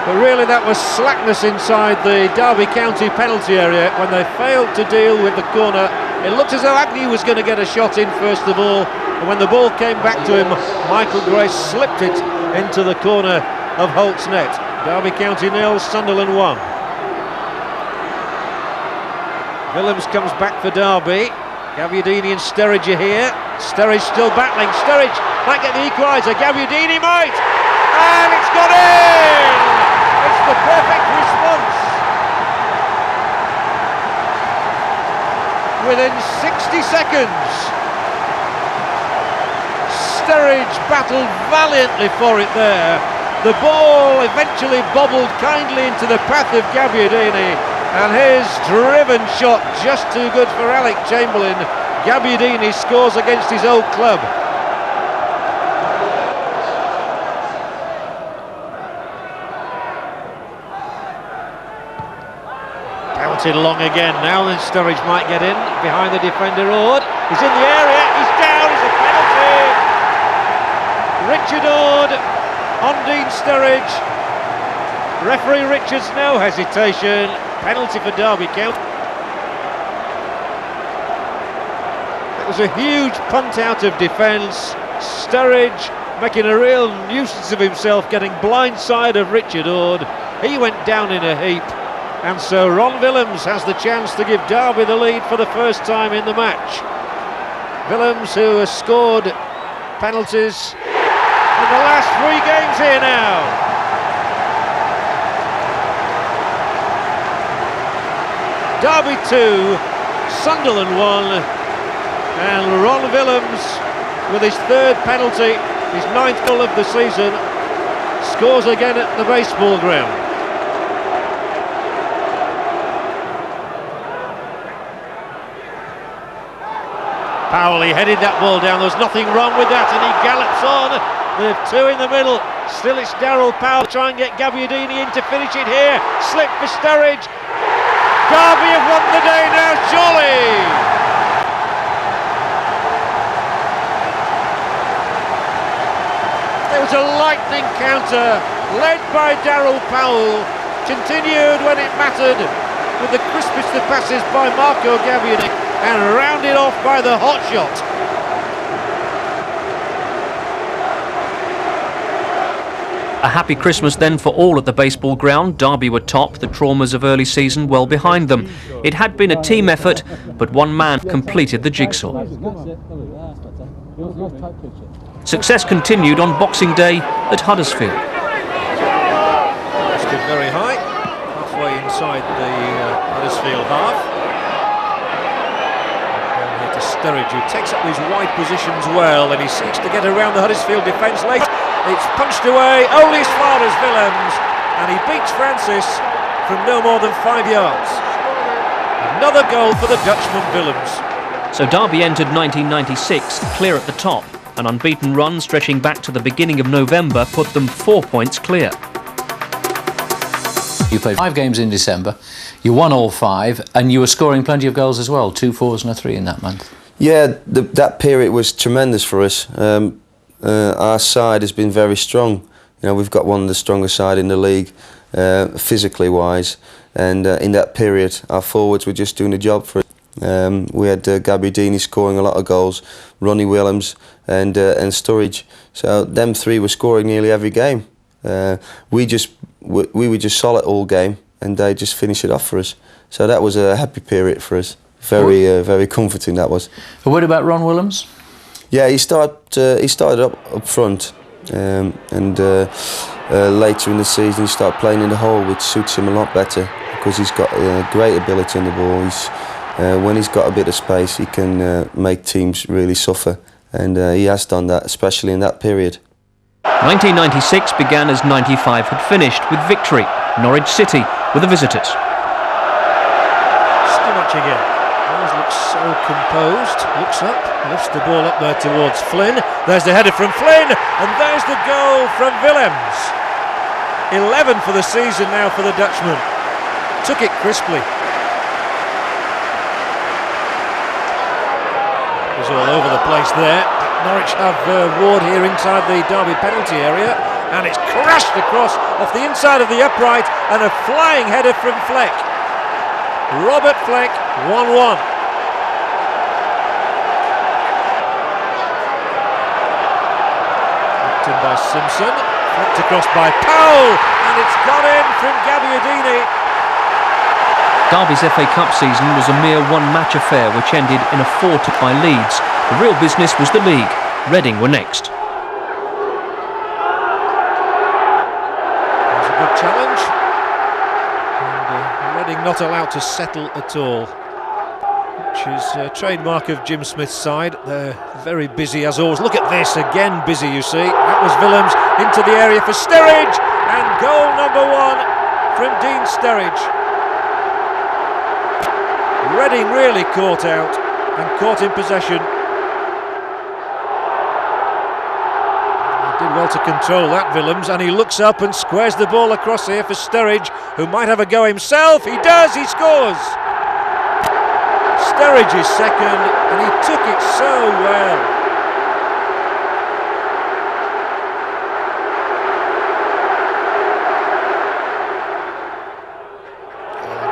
But really that was slackness inside the Derby County penalty area when they failed to deal with the corner. It looked as though Agnew was going to get a shot in first of all, and when the ball came back to him, Michael Gray slipped it into the corner of Holt's net. Derby County 0, Sunderland 1. Willems comes back for Derby. Gabbiadini and Sturridge are here. Sturridge still battling. Sturridge might get the equaliser. Gabbiadini might! And it's got in! It's the perfect response. Within 60 seconds, Sturridge battled valiantly for it there. The ball eventually bobbled kindly into the path of Gabbiadini, and his driven shot just too good for Alec Chamberlain. Gabbiadini scores against his old club. Long again now, then Sturridge might get in behind the defender Ord. He's in the area, he's down, it's a penalty. Richard Ord on Dean Sturridge. Referee Richards, no hesitation. Penalty for Derby County. It was a huge punt out of defence. Sturridge making a real nuisance of himself, getting blindside of Richard Ord. He went down in a heap. And so Ron Willems has the chance to give Derby the lead for the first time in the match. Willems, who has scored penalties in the last 3 games here now. Derby 2, Sunderland 1, and Ron Willems with his 3rd penalty, his 9th goal of the season, scores again at the baseball ground. Powell, he headed that ball down, there was nothing wrong with that, and he gallops on. There are 2 in the middle, still it's Daryl Powell, try and get Gabbiadini in to finish it here, slip for Sturridge. Derby have won the day now, surely! It was a lightning counter, led by Daryl Powell, continued when it mattered, with the crispest of passes by Marco Gabbiadini, and rounded off by the hot shot. A happy Christmas then for all at the baseball ground. Derby were top, the traumas of early season well behind them. It had been a team effort, but one man completed the jigsaw. Success continued on Boxing Day at Huddersfield. Stood very high, halfway inside the Huddersfield half. And here to Sturridge, who takes up these wide positions well, and he seeks to get around the Huddersfield defence late. It's punched away only as far as Willems, and he beats Francis from no more than 5 yards. Another goal for the Dutchman Willems. So Derby entered 1996 clear at the top. An unbeaten run stretching back to the beginning of November put them 4 points clear. You played 5 games in December, you won all 5, and you were scoring plenty of goals as well, 2 4s and a 3 in that month. Yeah, that period was tremendous for us. Our side has been very strong. You know, we've got one of the strongest side in the league, physically wise, and in that period, our forwards were just doing the job for us. We had Gabbiadini scoring a lot of goals, Ronnie Willems and Sturridge. So them 3 were scoring nearly every game. We were just solid all game, and they just finished it off for us. So that was a happy period for us. Very comforting that was. What about Ron Willems? Yeah, he started up front, and later in the season he started playing in the hole, which suits him a lot better because he's got great ability on the ball. When he's got a bit of space, he can make teams really suffer, and he has done that, especially in that period. 1996 began as 95 had finished, with victory. Norwich City were the visitors. Stimac again. Always looks so composed. Looks up, lifts the ball up there towards Flynn. There's the header from Flynn, and there's the goal from Willems. 11 for the season now for the Dutchman. Took it crisply. It was all over the place there. Norwich have Ward here inside the Derby penalty area, and it's crashed across off the inside of the upright, and a flying header from Fleck. Robert Fleck, 1-1. Knocked in by Simpson, flicked across by Powell, and it's got in from Gabbiadini. Derby's FA Cup season was a mere one-match affair which ended in a 4-2 by Leeds. The real business was the league. Reading were next. There's a good challenge. And Reading not allowed to settle at all, which is a trademark of Jim Smith's side. They're very busy as always. Look at this, again busy you see. That was Willems into the area for Sturridge, and goal number 1 from Dean Sturridge. Reading really caught out and caught in possession. He did well to control that, Willems, and he looks up and squares the ball across here for Sturridge, who might have a go himself. He does, he scores! Sturridge is second, and he took it so well.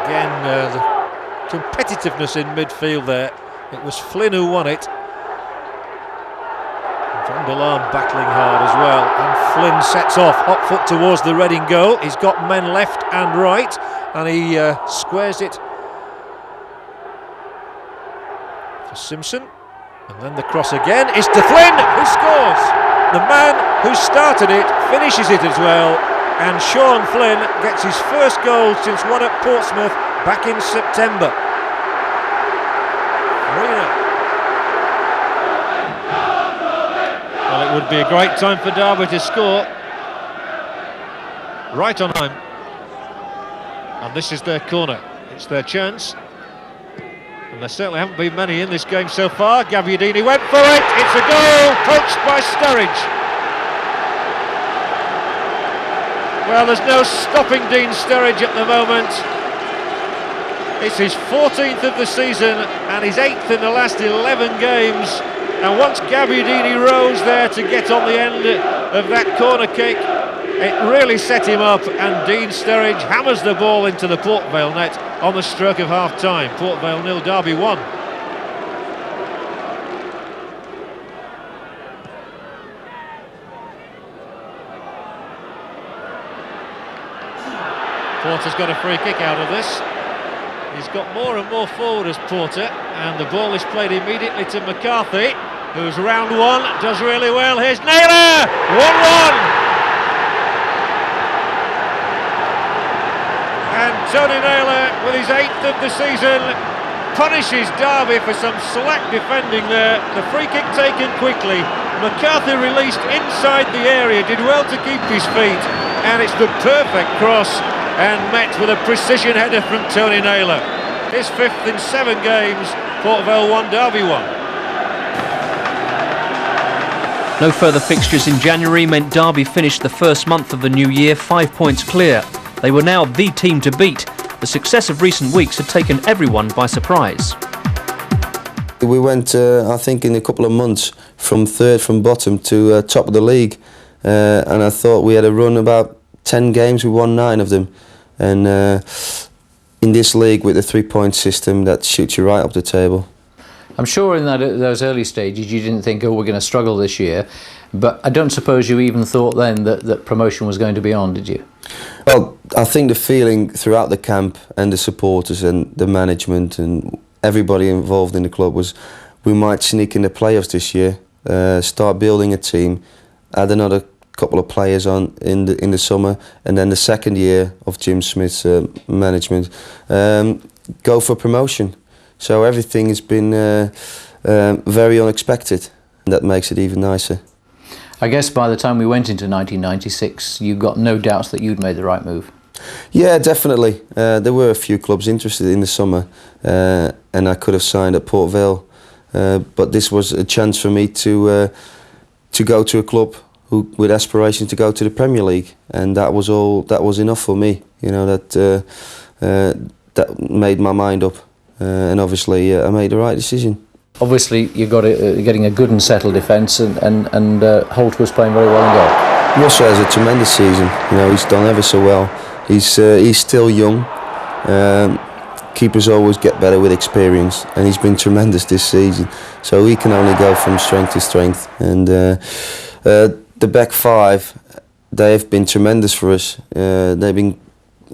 Again, the competitiveness in midfield there. It was Flynn who won it. Van der Laan battling hard as well, and Flynn sets off hot foot towards the Reading goal. He's got men left and right, and he squares it for Simpson, and then the cross again is to Flynn, who scores. The man who started it finishes it as well, and Sean Flynn gets his first goal since one at Portsmouth back in September. Well, it would be a great time for Derby to score. Right on time. And this is their corner. It's their chance. And there certainly haven't been many in this game so far. Gabbiadini went for it. It's a goal, coached by Sturridge. Well, there's no stopping Dean Sturridge at the moment. It's his 14th of the season and his 8th in the last 11 games. And once Gabbiadini rose there to get on the end of that corner kick, it really set him up, and Dean Sturridge hammers the ball into the Port Vale net on the stroke of half-time. Port Vale 0, Derby 1. Porter's got a free kick out of this. He's got more and more forward as Porter, and the ball is played immediately to McCarthy. who's round one, does really well. Here's Naylor, 1-1. And Tony Naylor, with his 8th of the season, punishes Derby for some slack defending there. The free kick taken quickly. McCarthy released inside the area, did well to keep his feet, and it's the perfect cross and met with a precision header from Tony Naylor. His 5th in 7 games, Port Vale 1, Derby 1. No further fixtures in January meant Derby finished the first month of the new year 5 points clear. They were now the team to beat. The success of recent weeks had taken everyone by surprise. We went, I think, in a couple of months from 3rd from bottom to top of the league. And I thought we had a run about 10 games, we won 9 of them. And in this league with the 3-point system, that shoots you right up the table. I'm sure in those early stages you didn't think, oh, we're going to struggle this year, but I don't suppose you even thought then that promotion was going to be on, did you? Well, I think the feeling throughout the camp and the supporters and the management and everybody involved in the club was we might sneak in the playoffs this year, start building a team, add another couple of players on in the summer, and then the second year of Jim Smith's management, go for promotion. So everything has been very unexpected, and that makes it even nicer. I guess by the time we went into 1996, you got no doubts that you'd made the right move. Yeah, definitely. There were a few clubs interested in the summer, and I could have signed at Port Vale, but this was a chance for me to go to a club with aspiration to go to the Premier League, and that was all. That was enough for me. You know, that made my mind up. And obviously I made the right decision. Obviously you got getting a good and settled defence, and Holt was playing very well in goal. Russell has a tremendous season. You know, he's done ever so well. He's still young. Keepers always get better with experience, and he's been tremendous this season. So he can only go from strength to strength. And the back 5, they have been tremendous for us. They've been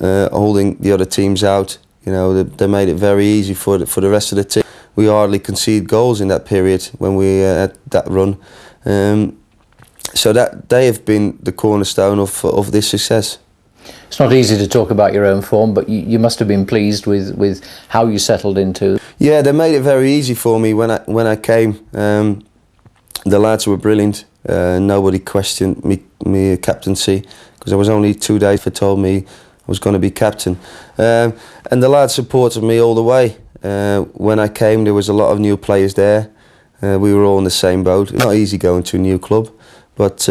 holding the other teams out. You know, they made it very easy for the rest of the team. We hardly conceded goals in that period when we had that run. So that they have been the cornerstone of this success. It's not easy to talk about your own form, but you must have been pleased with how you settled into. Yeah, they made it very easy for me when I came. The lads were brilliant. Nobody questioned me captaincy, because I was only 2 days for told me was going to be captain, and the lads supported me all the way. When I came, there was a lot of new players there. We were all in the same boat. It's not easy going to a new club, but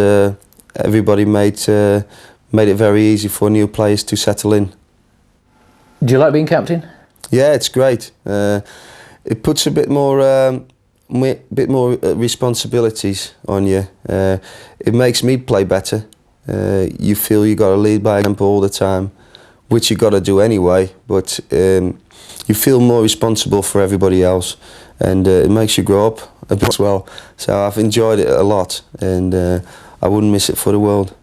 everybody made it very easy for new players to settle in. Do you like being captain? Yeah, it's great. It puts a bit more responsibilities on you. It makes me play better. You feel you got to lead by example all the time, which you got to do anyway, but you feel more responsible for everybody else, and it makes you grow up a bit as well. So I've enjoyed it a lot, and I wouldn't miss it for the world.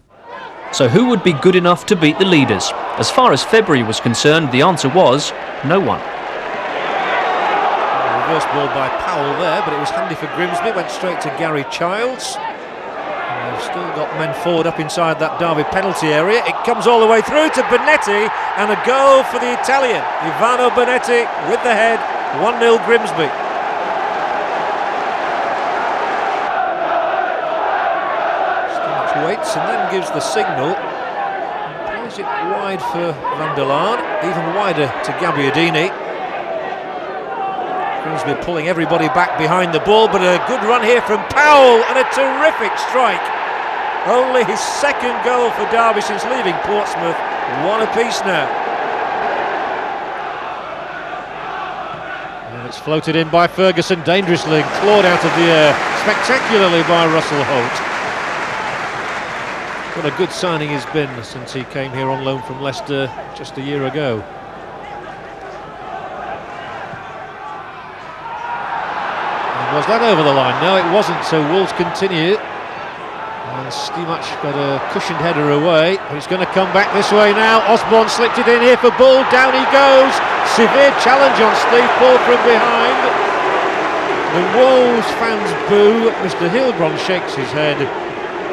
So who would be good enough to beat the leaders? As far as February was concerned, the answer was no one. Reverse ball by Powell there, but it was handy for Grimsby, went straight to Gary Childs. They've still got men forward up inside that Derby penalty area. It comes all the way through to Bonetti, and a goal for the Italian. Ivano Bonetti with the head, 1-0 Grimsby. Stimac waits and then gives the signal. Plays it wide for Van der Laan, even wider to Gabbiadini. Grimsby pulling everybody back behind the ball, but a good run here from Powell, and a terrific strike. Only his second goal for Derby since leaving Portsmouth. One apiece now. And it's floated in by Ferguson, dangerously clawed out of the air spectacularly by Russell Holt. What a good signing he's been since he came here on loan from Leicester just a year ago. Was that over the line? No, it wasn't, so Wolves continue. And Stimac got a cushioned header away, but it's going to come back this way now. Osborne slipped it in here for Bull, down he goes. Severe challenge on Steve Paul from behind. The Wolves fans boo. Mr. Hilbron shakes his head.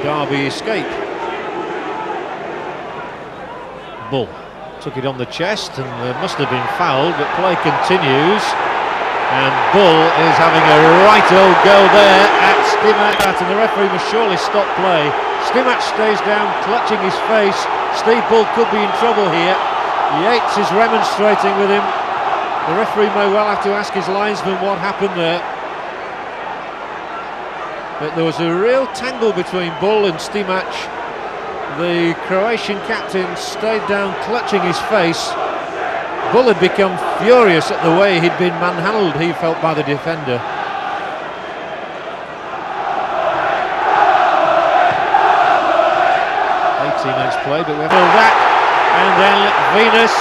Derby escape. Bull took it on the chest and must have been fouled, but play continues. And Bull is having a right old go there at Stimac, and the referee must surely stop play. Stimac stays down, clutching his face. Steve Bull could be in trouble here. Yates is remonstrating with him. The referee may well have to ask his linesman what happened there. But there was a real tangle between Bull and Stimac. The Croatian captain stayed down, clutching his face. Bull had become furious at the way he'd been manhandled, he felt, by the defender. Minutes play, but we've held that, and then Venus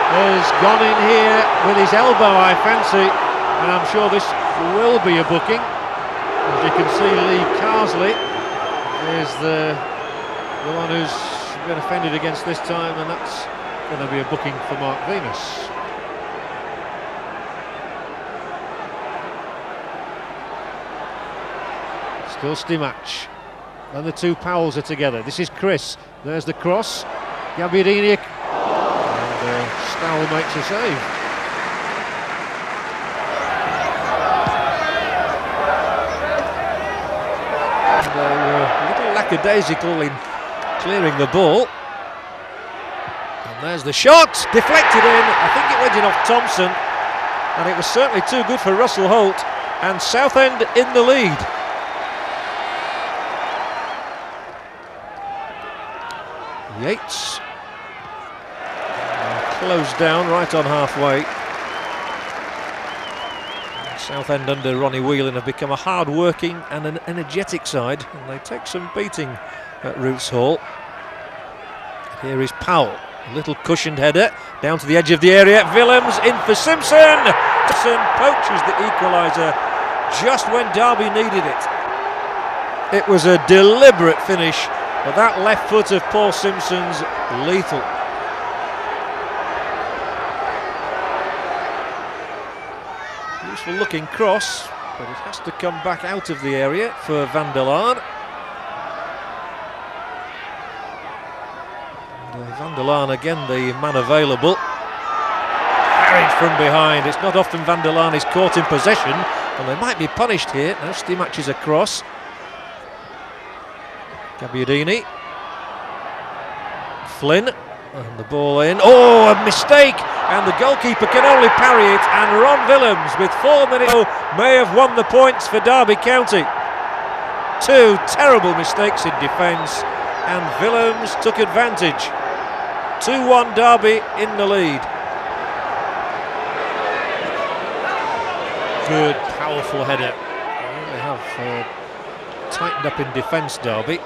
has gone in here with his elbow, I fancy, and I'm sure this will be a booking. As you can see, Lee Carsley is the one who's been offended against this time, and that's going to be a booking for Mark Venus. Still Stimac. And the two Powells are together. This is Chris. There's the cross. Gabbiadini. And Stowell makes a save. And they were a little lackadaisical in clearing the ball. And there's the shot. Deflected in. I think it went in off Thompson. And it was certainly too good for Russell Holt. And Southend in the lead. Yates closed down right on halfway. Southend under Ronnie Whelan have become a hard-working and an energetic side, and they take some beating at Roots Hall. Here is Powell, a little cushioned header down to the edge of the area. Willems in for Simpson. Simpson poaches the equaliser just when Derby needed it. It was a deliberate finish. But that left foot of Paul Simpson's lethal. Useful looking cross, but it has to come back out of the area for Van der Laan. Van der Laan again, the man available. Carried from behind. It's not often Van der Laan is caught in possession, and they might be punished here. Now Stimac is across. Gabbiadini. Flynn, and the ball in. Oh, a mistake! And the goalkeeper can only parry it, and Ron Willems, with 4 minutes, may have won the points for Derby County. Two terrible mistakes in defence, and Willems took advantage. 2-1 Derby in the lead. Good, powerful header. They have tightened up in defence, Derby.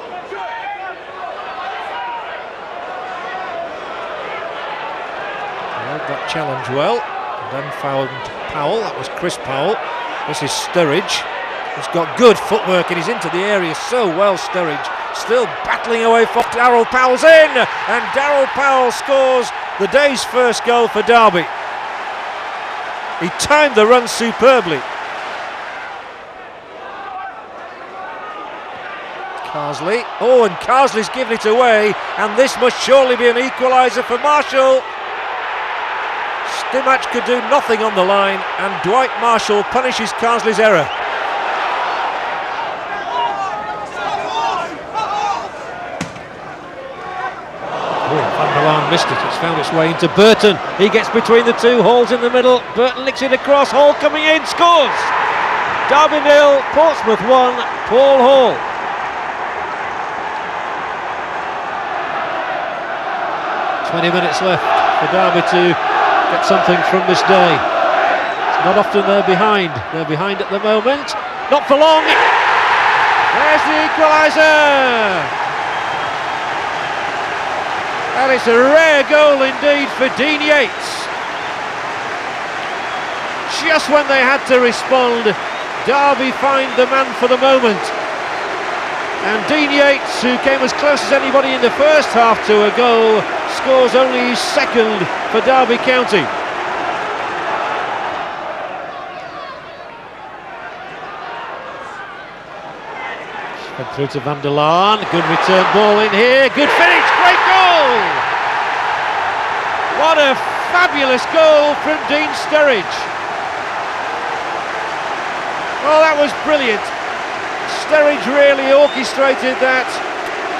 That challenge well, and then found Powell. That was Chris Powell. This is Sturridge. He's got good footwork and he's into the area so well. Sturridge still battling away for Darryl Powell's in, and Darryl Powell scores the day's first goal for Derby. He timed the run superbly. Carsley. Oh, and Carsley's given it away, and this must surely be an equaliser for Marshall. Stimac could do nothing on the line, and Dwight Marshall punishes Carsley's error. Van der Laan missed it. It's found its way into Burton. He gets between the two, Hall's in the middle. Burton licks it across. Hall coming in, scores. Derby 0, Portsmouth 1. Paul Hall. "20 minutes left for Derby to get something from this day. It's not often they're behind. They're behind at the moment. Not for long. There's the equaliser. And it's a rare goal indeed for Dean Yates. Just when they had to respond, Derby find the man for the moment. And Dean Yates, who came as close as anybody in the first half to a goal, scores only his second for Derby County. Fed through to Van der Laan. Good return ball in here. Good finish. Great goal! What a fabulous goal from Dean Sturridge. Well, that was brilliant. Sturridge really orchestrated that.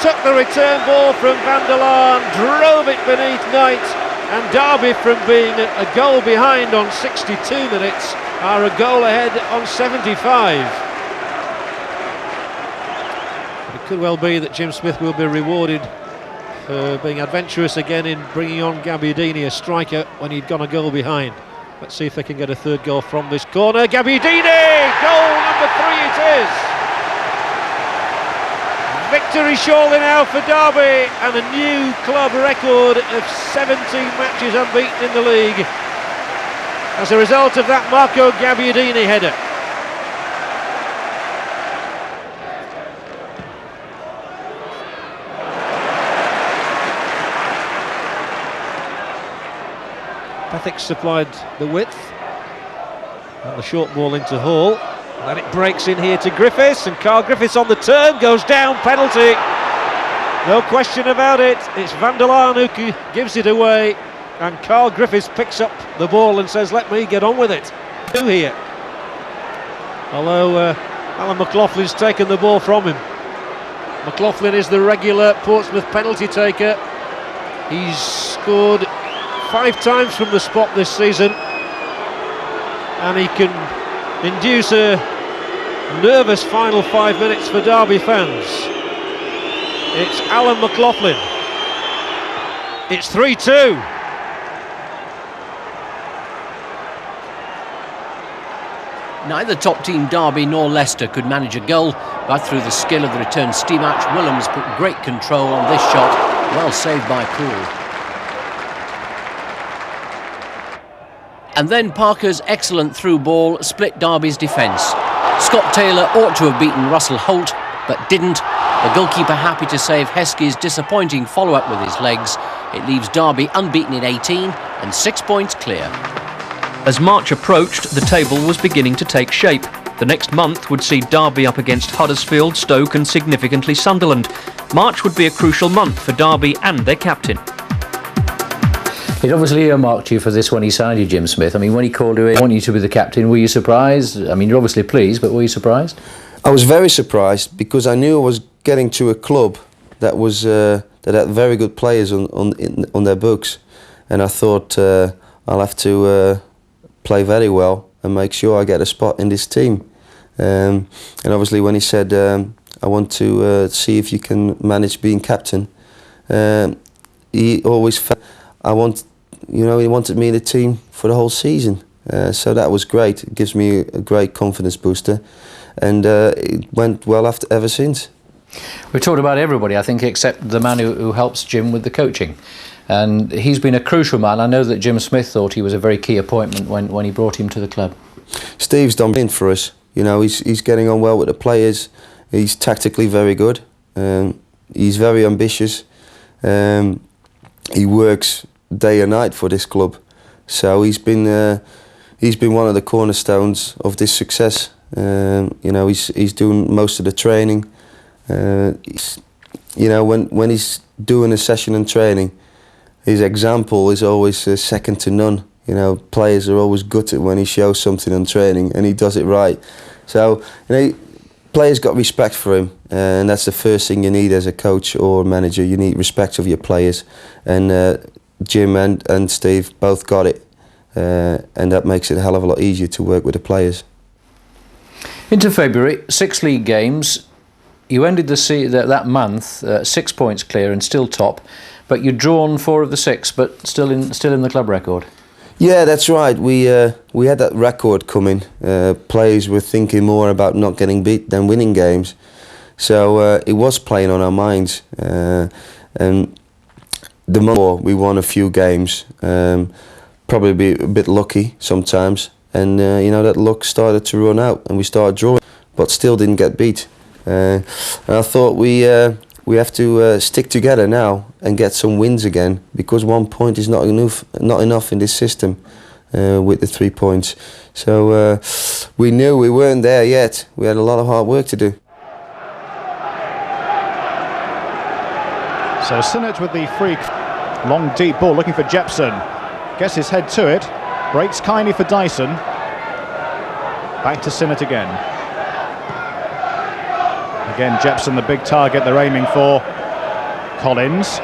Took the return ball from Van der Laan, drove it beneath Knight, and Derby, from being a goal behind on 62 minutes, are a goal ahead on 75. It could well be that Jim Smith will be rewarded for being adventurous again in bringing on Gabbiadini, a striker, when he'd gone a goal behind. Let's see if they can get a third goal from this corner. Gabbiadini! Goal number 3 it is! Victory surely now for Derby, and a new club record of 17 matches unbeaten in the league as a result of that Marco Gabbiadini header. Pethick supplied the width and the short ball into Hall. Then it breaks in here to Griffiths, and Carl Griffiths on the turn, goes down, penalty. No question about it. It's Van der Laan who gives it away, and Carl Griffiths picks up the ball and says, let me get on with it. Two here. Although Alan McLaughlin's taken the ball from him. McLaughlin is the regular Portsmouth penalty taker. He's scored 5 times from the spot this season, and he can induce a nervous final 5 minutes for Derby fans. It's Alan McLaughlin. It's 3-2. Neither top team Derby nor Leicester could manage a goal, but through the skill of the return Stimac, Willems put great control on this shot, well saved by Poole. And then Parker's excellent through ball split Derby's defence. Scott Taylor ought to have beaten Russell Holt, but didn't. The goalkeeper happy to save Heskey's disappointing follow-up with his legs. It leaves Derby unbeaten in 18 and 6 points clear. As March approached, the table was beginning to take shape. The next month would see Derby up against Huddersfield, Stoke and significantly Sunderland. March would be a crucial month for Derby and their captain. He'd obviously earmarked you for this when he signed you, Jim Smith. I mean, when he called you in, I want you to be the captain, were you surprised? I mean, you're obviously pleased, but were you surprised? I was very surprised because I knew I was getting to a club that was that had very good players on their books, and I thought I'll have to play very well and make sure I get a spot in this team. And obviously, when he said, "I want to see if you can manage being captain," he always felt he wanted me in the team for the whole season. So that was great. It gives me a great confidence booster, and it went well ever since. We've talked about everybody, I think, except the man who helps Jim with the coaching. And he's been a crucial man. I know that Jim Smith thought he was a very key appointment when he brought him to the club. Steve's done brilliant for us. You know, he's getting on well with the players. He's tactically very good. He's very ambitious. He works day and night for this club. So he's been one of the cornerstones of this success. He's doing most of the training. When he's doing a session and training, his example is always second to none. You know, players are always gutted when he shows something on training and he does it right. So, players got respect for him, and that's the first thing you need as a coach or manager. You need respect of your players, and Jim and Steve both got it, and that makes it a hell of a lot easier to work with the players. Into February, 6 league games. You ended that month 6 points clear and still top, but you'd drawn 4 of the 6, but still in the club record. Yeah, that's right. We had that record coming. Players were thinking more about not getting beat than winning games, so it was playing on our minds. And the more we won a few games, probably be a bit lucky sometimes, and that luck started to run out, and we started drawing, but still didn't get beat. And I thought we have to stick together now and get some wins again, because 1 point is not enough in this system with the 3 points. So we knew we weren't there yet. We had a lot of hard work to do. So Sinnott with the free, long deep ball looking for Jepson. Gets his head to it, breaks kindly for Dyson. Back to Sinnott again. Again, Jepson, the big target they're aiming for. Collins.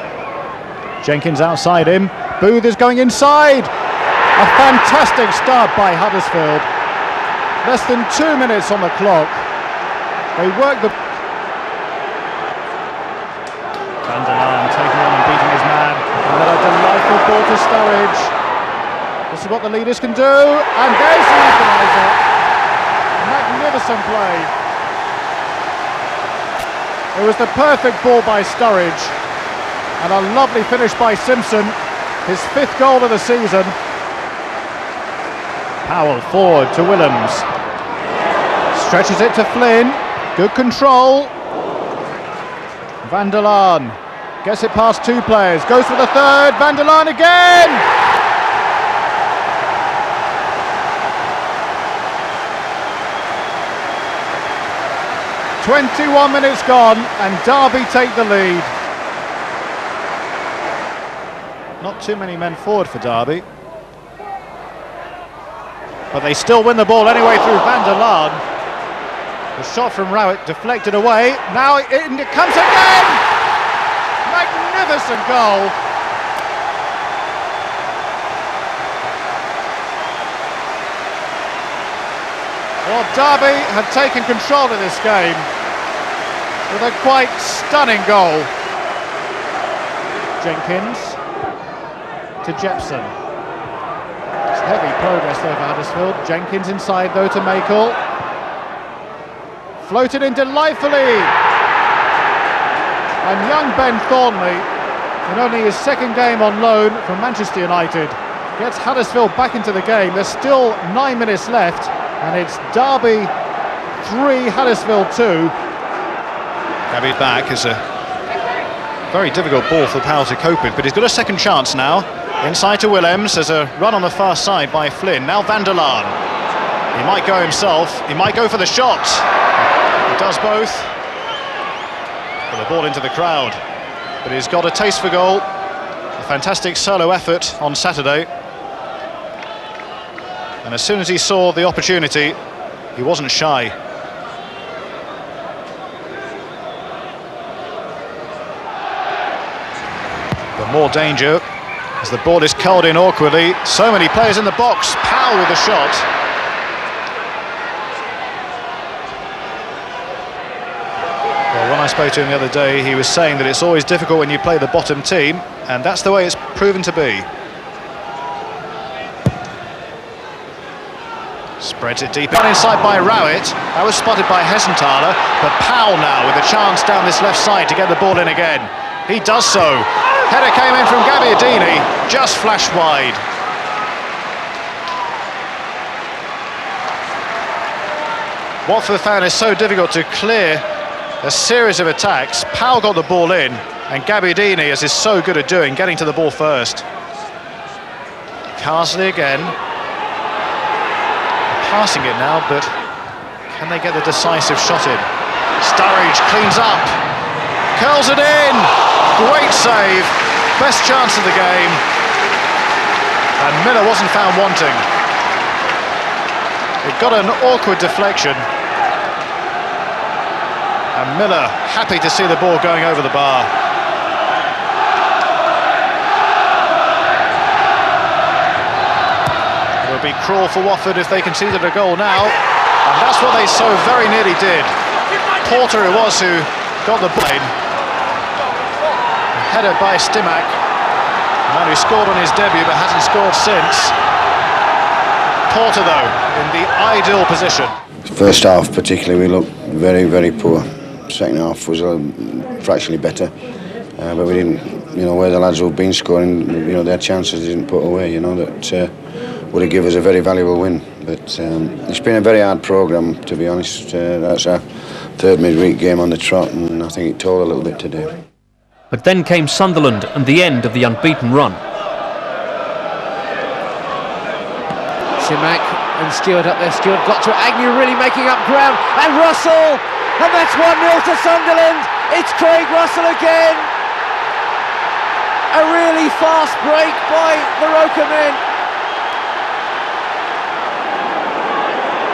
Jenkins outside him. Booth is going inside. A fantastic start by Huddersfield. Less than 2 minutes on the clock. They work the... Van der Laan taking on and beating his man. And then a delightful ball to Sturridge. This is what the leaders can do. And there's the equaliser. Magnificent play. It was the perfect ball by Sturridge. And a lovely finish by Simpson. His 5th goal of the season. Powell forward to Willems. Stretches it to Flynn. Good control. Van der Laan gets it past 2 players. Goes for the 3rd. Van der Laan again. "21 minutes gone and Derby take the lead." Not too many men forward for Derby, but they still win the ball anyway through Van der Laan. The shot from Rowett deflected away. Now it comes again! Magnificent goal. Well, Derby had taken control of this game with a quite stunning goal. Jenkins to Jepson. It's heavy progress there for Huddersfield. Jenkins inside though to Makel. Floated in delightfully. And young Ben Thornley, in only his 2nd game on loan from Manchester United, gets Huddersfield back into the game. There's still 9 minutes left, and it's Derby 3, Huddersfield 2. Gabby back is a very difficult ball for Powell to cope with, but he's got a second chance now. Inside to Willems, there's a run on the far side by Flynn. Now Van der Laan. He might go himself, he might go for the shot. He does both. Put the ball into the crowd. But he's got a taste for goal. A fantastic solo effort on Saturday. And as soon as he saw the opportunity, he wasn't shy. But more danger as the ball is culled in awkwardly. So many players in the box. Powell with the shot. Well, when I spoke to him the other day, he was saying that it's always difficult when you play the bottom team, and that's the way it's proven to be. Spreads it deep. Run inside by Rowett. That was spotted by Hessenthaler, but Powell now with a chance down this left side to get the ball in again. He does so. Header came in from Gabbiadini, just flashed wide. Watford found it so difficult to clear a series of attacks. Powell got the ball in, and Gabbiadini, as is so good at doing, getting to the ball first. Carsley again. Passing it now, but can they get the decisive shot in? Sturridge cleans up, curls it in. Great save, best chance of the game, and Miller wasn't found wanting. It got an awkward deflection, and Miller happy to see the ball going over the bar. It would be cruel for Watford if they conceded a goal now, and that's what they so very nearly did. Porter it was who got the blame. Header by Stimac, a man who scored on his debut but hasn't scored since. Porter though, in the ideal position. First half particularly we looked very, very poor. Second half was fractionally better, but we didn't, where the lads who've been scoring, their chances didn't put away, that would have given us a very valuable win. But it's been a very hard programme, to be honest. That's our 3rd midweek game on the trot, and I think it told a little bit today. But then came Sunderland and the end of the unbeaten run. Simac and Stewart up there. Stewart got to Agnew, really making up ground, and Russell, and that's 1-0 to Sunderland. It's Craig Russell again. A really fast break by the Roker men.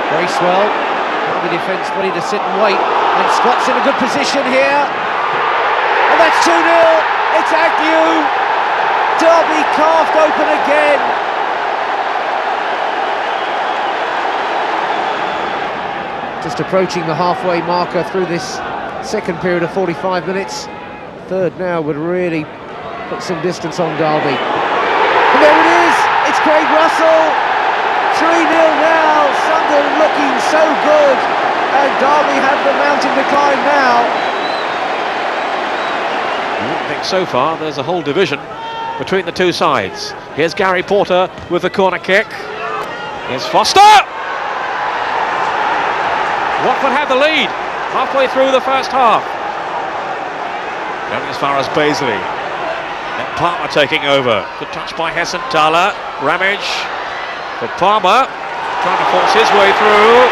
Bracewell, the defence ready to sit and wait. And Scott's in a good position here. And that's 2-0. It's Agnew. Derby carved open again. Just approaching the halfway marker through this second period of 45 minutes. Third now would really put some distance on Derby. And there it is, it's Craig Russell. 3-0 now, Sunderland looking so good. And Derby have the mountain to climb now. I think so far there's a whole division between the two sides. Here's Gary Porter with the corner kick. Here's Foster! Watford have the lead halfway through the first half. Going as far as Baisley. Then Palmer taking over. Good touch by Hesson. Tala. Ramage for Palmer. Trying to force his way through.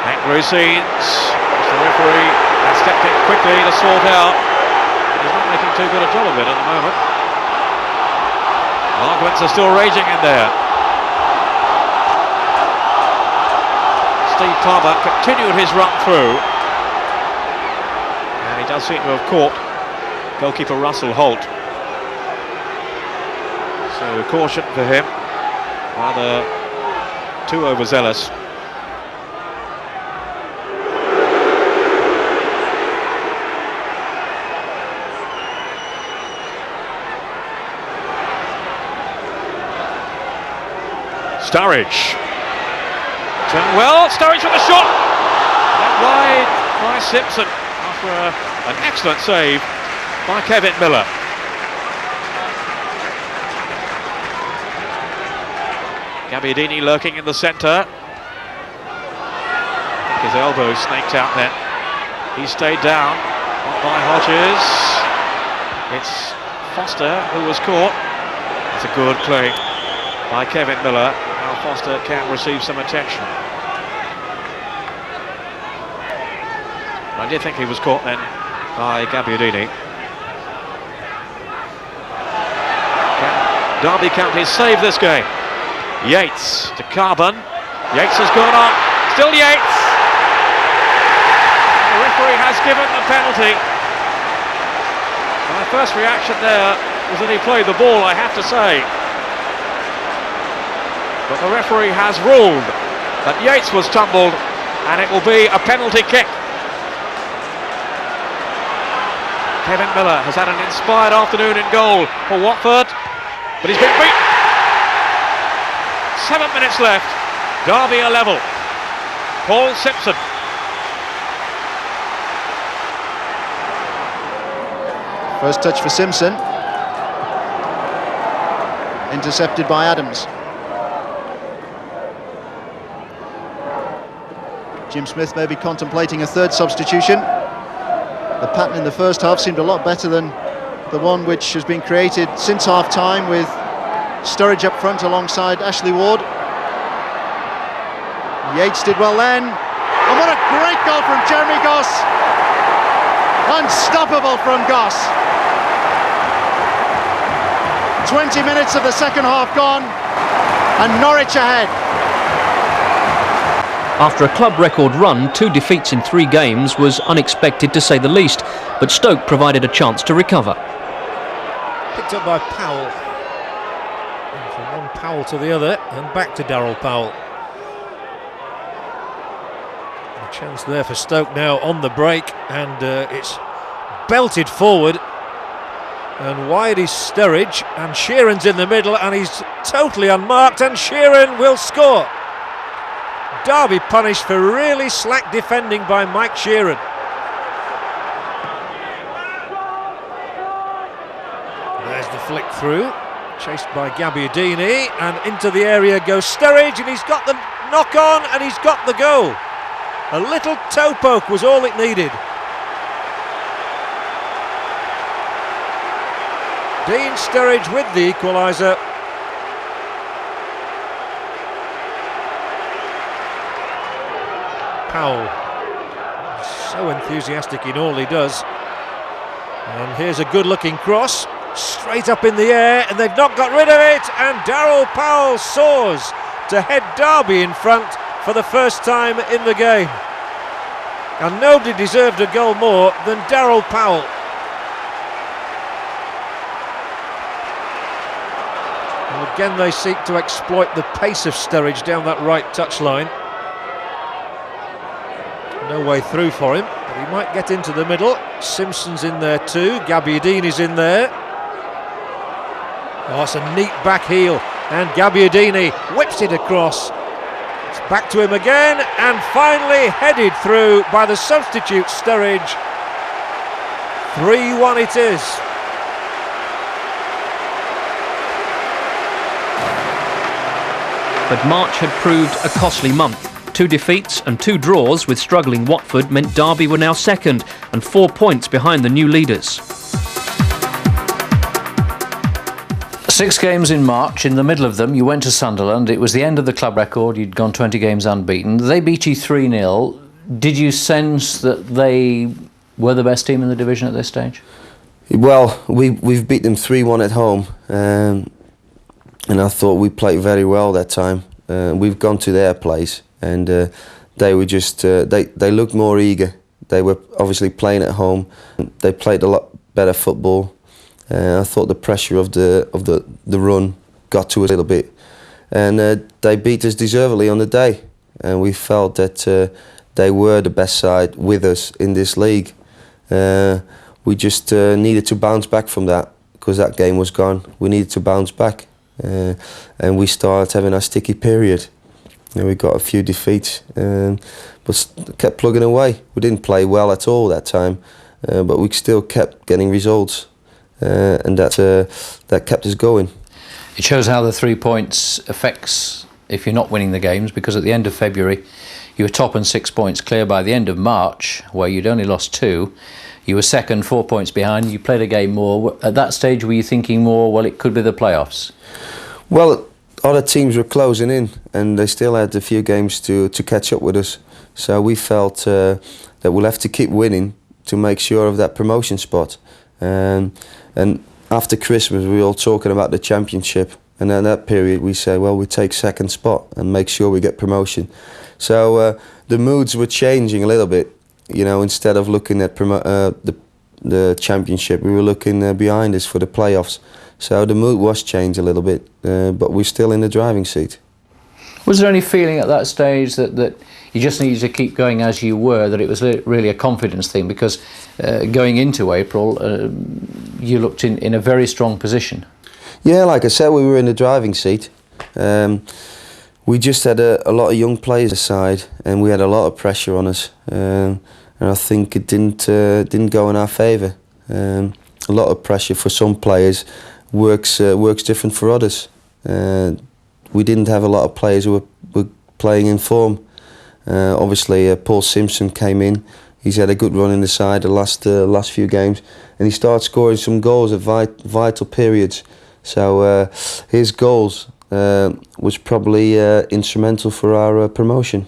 Angry scenes. The referee has stepped in quickly to sort out. He's not making too good a job of it at the moment. Arguments are still raging in there. Steve Palmer continued his run through, and he does seem to have caught goalkeeper Russell Holt. So caution for him, rather too overzealous. Sturridge. Turn well, Sturridge with a shot. And wide by Simpson after an excellent save by Kevin Miller. Gabbiadini lurking in the centre. His elbow snaked out then. He stayed down by Hodges. It's Foster who was caught. It's a good play by Kevin Miller. Now Foster can receive some attention. I did think he was caught then by Gabbiadini. Can Derby County save this game? Yates to Carbon. Yates has gone on. Still Yates. The referee has given the penalty. My first reaction there was that he played the ball, I have to say. But the referee has ruled that Yates was tumbled and it will be a penalty kick. Kevin Miller has had an inspired afternoon in goal for Watford, but he's been beaten. 7 minutes left, Derby are level. Paul Simpson. First touch for Simpson. Intercepted by Adams. Jim Smith may be contemplating a third substitution. The pattern in the first half seemed a lot better than the one which has been created since half-time, with Sturridge up front alongside Ashley Ward. Yates did well then. And what a great goal from Jeremy Goss! Unstoppable from Goss. 20 minutes of the second half gone, and Norwich ahead. After a club record run, 2 defeats in 3 games was unexpected to say the least, but Stoke provided a chance to recover. Picked up by Powell. And from one Powell to the other, and back to Darryl Powell. A chance there for Stoke now on the break, and it's belted forward. And wide is Sturridge, and Sheeran's in the middle, and he's totally unmarked, and Sheeran will score. Derby punished for really slack defending by Mike Sheeran. There's the flick through, chased by Gabbiadini, and into the area goes Sturridge, and he's got the knock on, and he's got the goal. A little toe poke was all it needed. Dean Sturridge with the equaliser. Powell So enthusiastic in all he does. And here's a good-looking cross, straight up in the air, and they've not got rid of it, and Darryl Powell soars to head Derby in front for the first time in the game. And nobody deserved a goal more than Darryl Powell. And again they seek to exploit the pace of Sturridge down that right touchline. No way through for him, but he might get into the middle. Simpson's in there too, Gabbiadini's in there. Oh, it's a neat back heel, and Gabbiadini whips it across. It's back to him again, and finally headed through by the substitute Sturridge. 3-1 it is. But March had proved a costly month. 2 defeats and 2 draws with struggling Watford meant Derby were now second and 4 points behind the new leaders. 6 games in March. In the middle of them, you went to Sunderland. It was the end of the club record. You'd gone 20 games unbeaten. They beat you 3-0. Did you sense that they were the best team in the division at this stage? Well, we've beat them 3-1 at home, and I thought we played very well that time. We've gone to their place, and they were just they looked more eager. They were obviously playing at home. They played a lot better football. I thought the pressure of the run got to us a little bit, and they beat us deservedly on the day. And we felt that they were the best side with us in this league. We just needed to bounce back from that, because that game was gone. We needed to bounce back, and we started having a sticky period. And we got a few defeats, but kept plugging away. We didn't play well at all that time, but we still kept getting results, and that kept us going. It shows how the 3 points affects if you're not winning the games, because at the end of February you were top and 6 points clear. By the end of March, where you'd only lost 2, you were second, 4 points behind. You played a game more. At that stage, were you thinking more, well, it could be the playoffs? Well, other teams were closing in, and they still had a few games to catch up with us. So we felt that we'll have to keep winning to make sure of that promotion spot. And after Christmas, we were all talking about the championship. And in that period, we said, well, we take second spot and make sure we get promotion. So the moods were changing a little bit. You know, instead of looking at the championship, we were looking behind us for the playoffs. So the mood was changed a little bit, but we're still in the driving seat. Was there any feeling at that stage that you just needed to keep going as you were, that it was really a confidence thing? Because going into April, you looked in a very strong position. Yeah, like I said, we were in the driving seat. We just had a lot of young players aside, and we had a lot of pressure on us. And I think it didn't go in our favour. A lot of pressure for some players works different for others. We didn't have a lot of players who were playing in form. Obviously, Paul Simpson came in. He's had a good run in the side the last few games, and he started scoring some goals at vital periods. So his goals was probably instrumental for our promotion.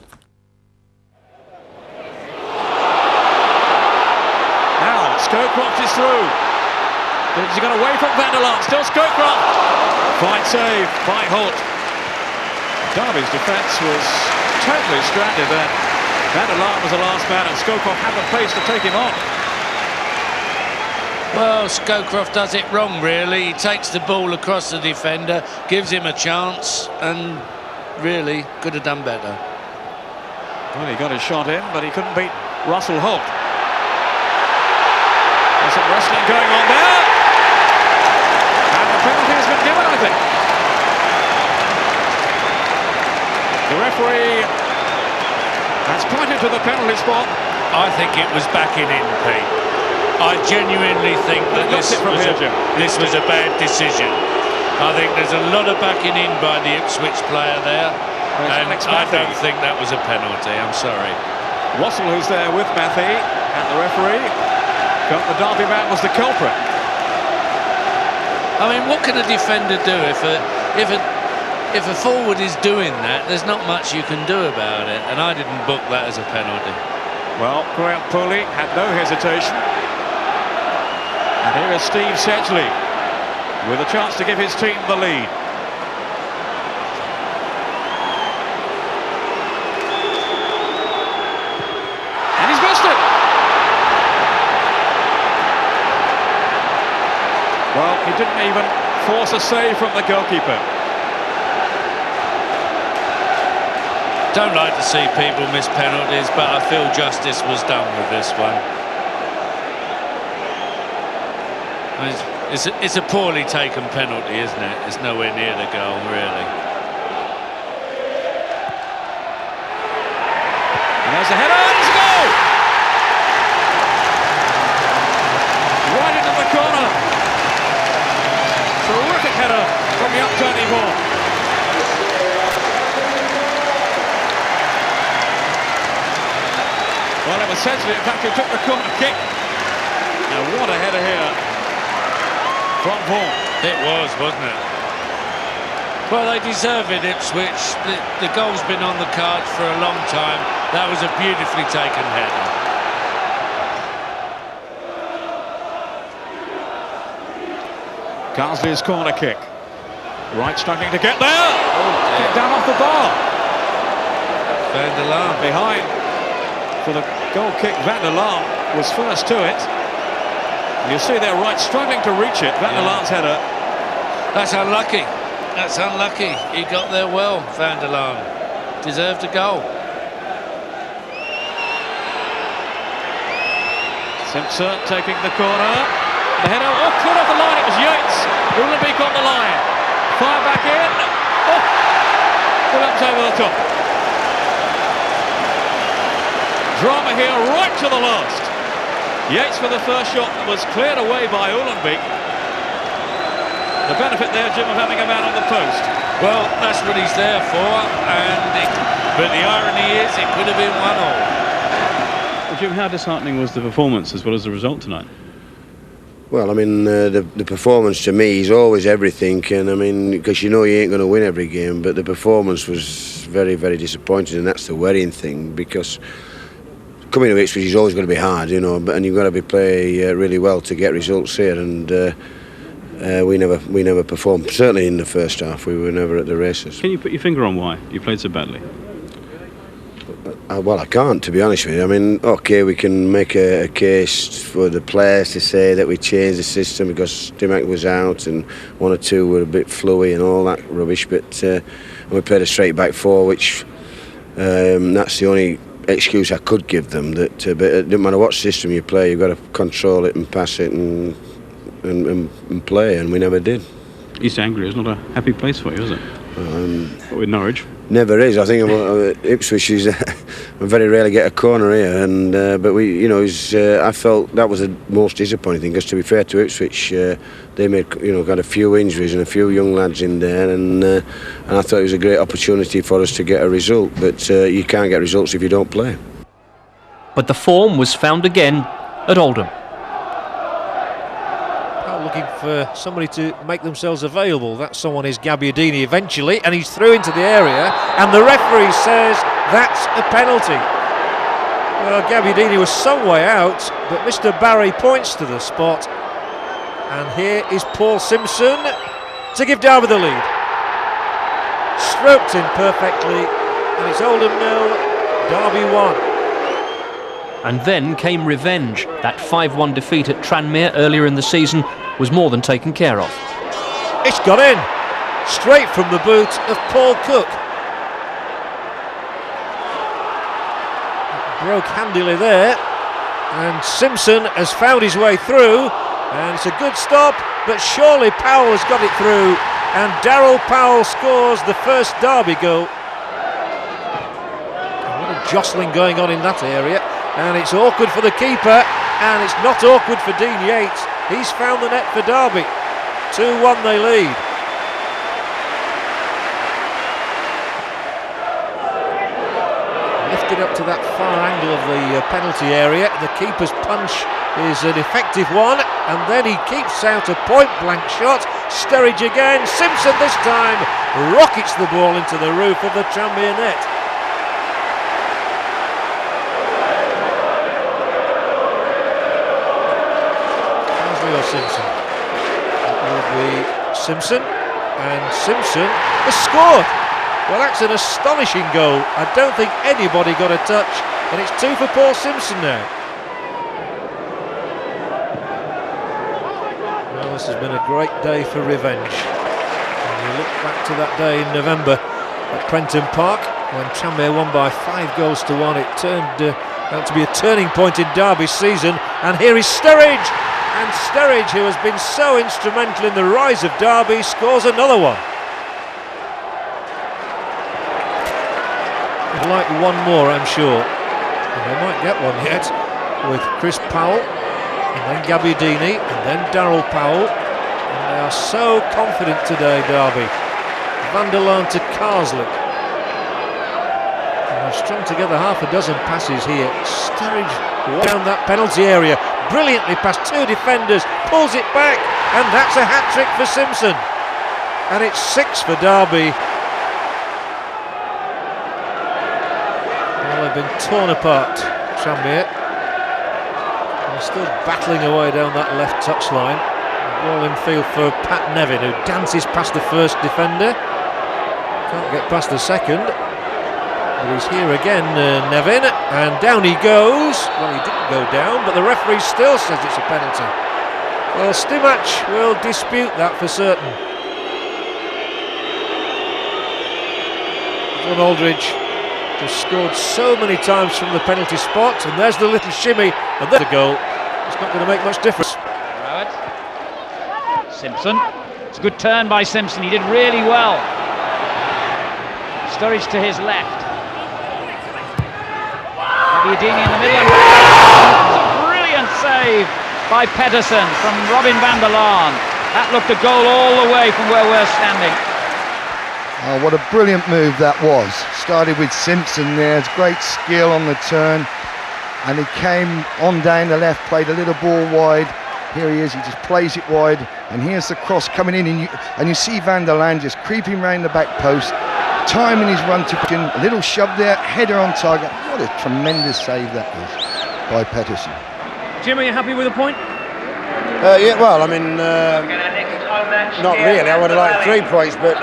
Now Scowcroft is through. He's got away from Van der Laan. Still Scowcroft. Fine save by Holt. Derby's defence was totally stranded there. Van der Laan was the last man, and Scowcroft had the pace to take him on. Well, Scowcroft does it wrong, really. He takes the ball across the defender, gives him a chance, and really could have done better. Well, he got his shot in, but he couldn't beat Russell Holt. There's some wrestling going on there. And the penalty has been given, I think. The referee has pointed to the penalty spot. I think it was backing in, Pete. I genuinely think that this was a bad decision. I think there's a lot of backing in by the Ipswich player there, and I don't think that was a penalty. I'm sorry. Russell, who's there with Mathy, and the referee, felt the Derby man was the culprit. I mean, what can a defender do if a forward is doing that? There's not much you can do about it, and I didn't book that as a penalty. Well, Graham Pooley had no hesitation. And here is Steve Sedgley with a chance to give his team the lead. And he's missed it! Well, he didn't even force a save from the goalkeeper. Don't like to see people miss penalties, but I feel justice was done with this one. It's a poorly taken penalty, isn't it? It's nowhere near the goal, really. And there's a header, and it's a goal! Right into the corner. Terrific header from the upturning ball. Well, it was Sedgley, in fact, who took the corner kick. Now, what a header here from Vaughan. It was, wasn't it? Well, they deserve it, Ipswich. The goal's been on the cards for a long time. That was a beautifully taken header. Carsley's corner kick. Wright struggling to get there. Kick down off the bar. Van der Laan behind for the goal kick. Van der Laan was first to it. And you see there, Wright struggling to reach it. Van der Laan's header. That's unlucky. That's unlucky. He got there well, Van der Laan. Deserved a goal. Simpson taking the corner. The header, cleared off the line. It was Yates. Ullenbeek on the line. Fire back in. Phillips over the top. Drama here right to the last. Yates for the first shot was cleared away by Ullenbeek. The benefit there, Jim, of having a man on the post. Well, that's what he's there for, but the irony is it could have been 1-1. Well, Jim, how disheartening was the performance as well as the result tonight? Well, I mean, the performance to me is always everything, and I mean, because you know you ain't going to win every game, but the performance was very, very disappointing, and that's the worrying thing, because coming to Ipswich is always going to be hard, you know, and you've got to play really well to get results here, and we never performed. Certainly in the first half, we were never at the races. Can you put your finger on why you played so badly? Well, I can't, to be honest with you. I mean, OK, we can make a case for the players to say that we changed the system because Dimmock was out and one or two were a bit fluey and all that rubbish, but we played a straight back four, which that's the only excuse I could give them. That but it doesn't matter what system you play, you've got to control it and pass it and play, and we never did. East Anglia is not a happy place for you, is it? With Norwich? Never is. I think Ipswich is. We very rarely get a corner here, and but we, you know, I felt that was the most disappointing thing. Because to be fair to Ipswich, they made, you know, got a few injuries and a few young lads in there, and I thought it was a great opportunity for us to get a result. But you can't get results if you don't play. But the form was found again at Oldham. Looking for somebody to make themselves available. That someone is Gabbiadini eventually, and he's through into the area, and the referee says that's a penalty. Well, Gabbiadini was some way out, but Mr. Barry points to the spot, and here is Paul Simpson to give Derby the lead. Stroked in perfectly, and it's Oldham 0, Derby 1. And then came revenge. That 5-1 defeat at Tranmere earlier in the season was more than taken care of. It's got in, straight from the boot of Paul Cook. It broke handily there, and Simpson has found his way through, and it's a good stop, but surely Powell has got it through, and Daryl Powell scores the first Derby goal. What a jostling going on in that area. And it's awkward for the keeper, and it's not awkward for Dean Yates. He's found the net for Derby. 2-1 they lead. Lifted up to that far angle of the penalty area. The keeper's punch is an effective one, and then he keeps out a point-blank shot. Sturridge again. Simpson this time rockets the ball into the roof of the Tranmere net. Simpson. It will be Simpson, and Simpson has scored. Well, that's an astonishing goal. I don't think anybody got a touch, and it's 2 for Paul Simpson now. Well, this has been a great day for revenge. And you look back to that day in November at Prenton Park when Tranmere won by 5 goals to 1. It turned out to be a turning point in Derby's season, and here is Sturridge. And Sturridge, who has been so instrumental in the rise of Derby, scores another one. They'd like one more, I'm sure. And they might get one yet, with Chris Powell, and then Gabbiadini, and then Darryl Powell. And they are so confident today, Derby. Van der Laan to Karslik. And they've strung together half a dozen passes here. Sturridge down that penalty area, brilliantly past 2 defenders, pulls it back, and that's a hat-trick for Simpson. And it's 6 for Derby. Well, they've been torn apart, Tranmere. They're still battling away down that left touchline. Ball in field for Pat Nevin, who dances past the first defender. Can't get past the second. But he's here again, Nevin, and down he goes. Well, he didn't go down, but the referee still says it's a penalty. Well, Stimac will dispute that for certain. John Aldridge has scored so many times from the penalty spot, and there's the little shimmy, and there's the goal. It's not going to make much difference. Simpson. It's a good turn by Simpson. He did really well. Sturridge to his left. Gabbiadini in the middle. Brilliant save by Pedersen from Robin van der Laan. That looked a goal all the way from where we're standing. Oh, what a brilliant move that was. Started with Simpson there. It's great skill on the turn. And he came on down the left, played a little ball wide. Here he is, he just plays it wide. And here's the cross coming in. And you see Van der Laan just creeping round the back post. Timing his run to a little shove there, header on target. What a tremendous save that was by Pedersen. Jim, are you happy with the point? Yeah, well, I mean, not really. I would have liked 3 points, but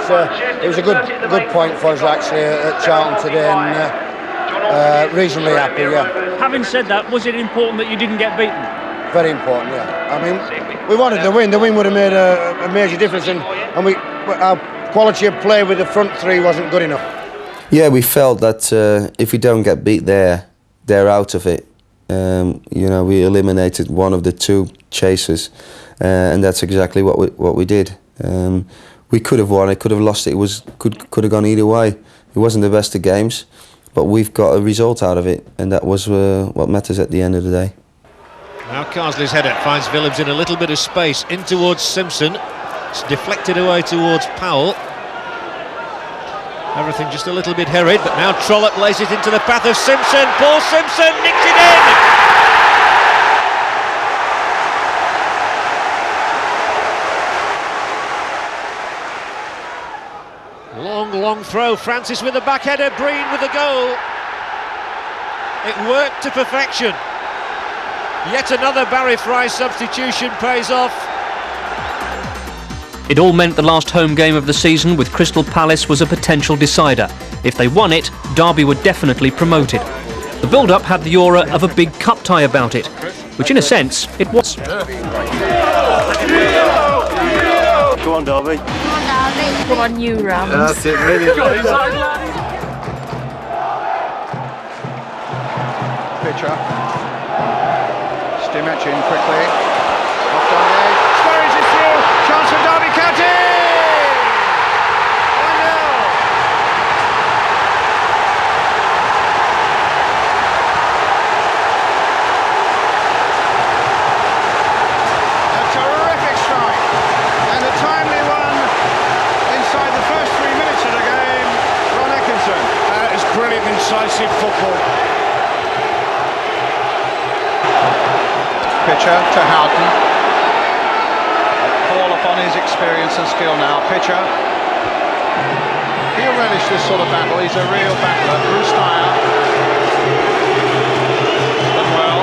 it was a good point for us actually at Charlton today, and reasonably happy. Yeah. Having said that, was it important that you didn't get beaten? Very important. Yeah. I mean, we wanted the win. The win would have made a major difference, and our quality of play with the front 3 wasn't good enough. Yeah, we felt that if we don't get beat there, they're out of it. You know, we eliminated one of the 2 chasers, and that's exactly what we did. We could have won, it could have lost it. Could have gone either way. It wasn't the best of games, but we've got a result out of it, and that was what matters at the end of the day. Now Karslik's header finds Willems in a little bit of space, in towards Simpson. It's deflected away towards Powell. Everything just a little bit hurried, but now Trollope lays it into the path of Simpson. Paul Simpson nicks it in! Long throw. Francis with the back header. Breen with the goal. It worked to perfection. Yet another Barry Fry substitution pays off. It all meant the last home game of the season with Crystal Palace was a potential decider. If they won it, Derby were definitely promoted. The build-up had the aura of a big cup tie about it, which in a sense it was. Go on, Derby. Come on, you Rams. That's it, really. Pitcher. Stimac in quickly. Off down the edge. Sturridge is through. Chance for Derby County. 1-0. A terrific strike and a timely one inside the first 3 minutes of the game. Ron Atkinson. That is brilliant, incisive football. Pitcher to Houghton. Call upon his experience and skill now. Pitcher. He'll relish this sort of battle. He's a real battler. Bruce Dyer. Done well.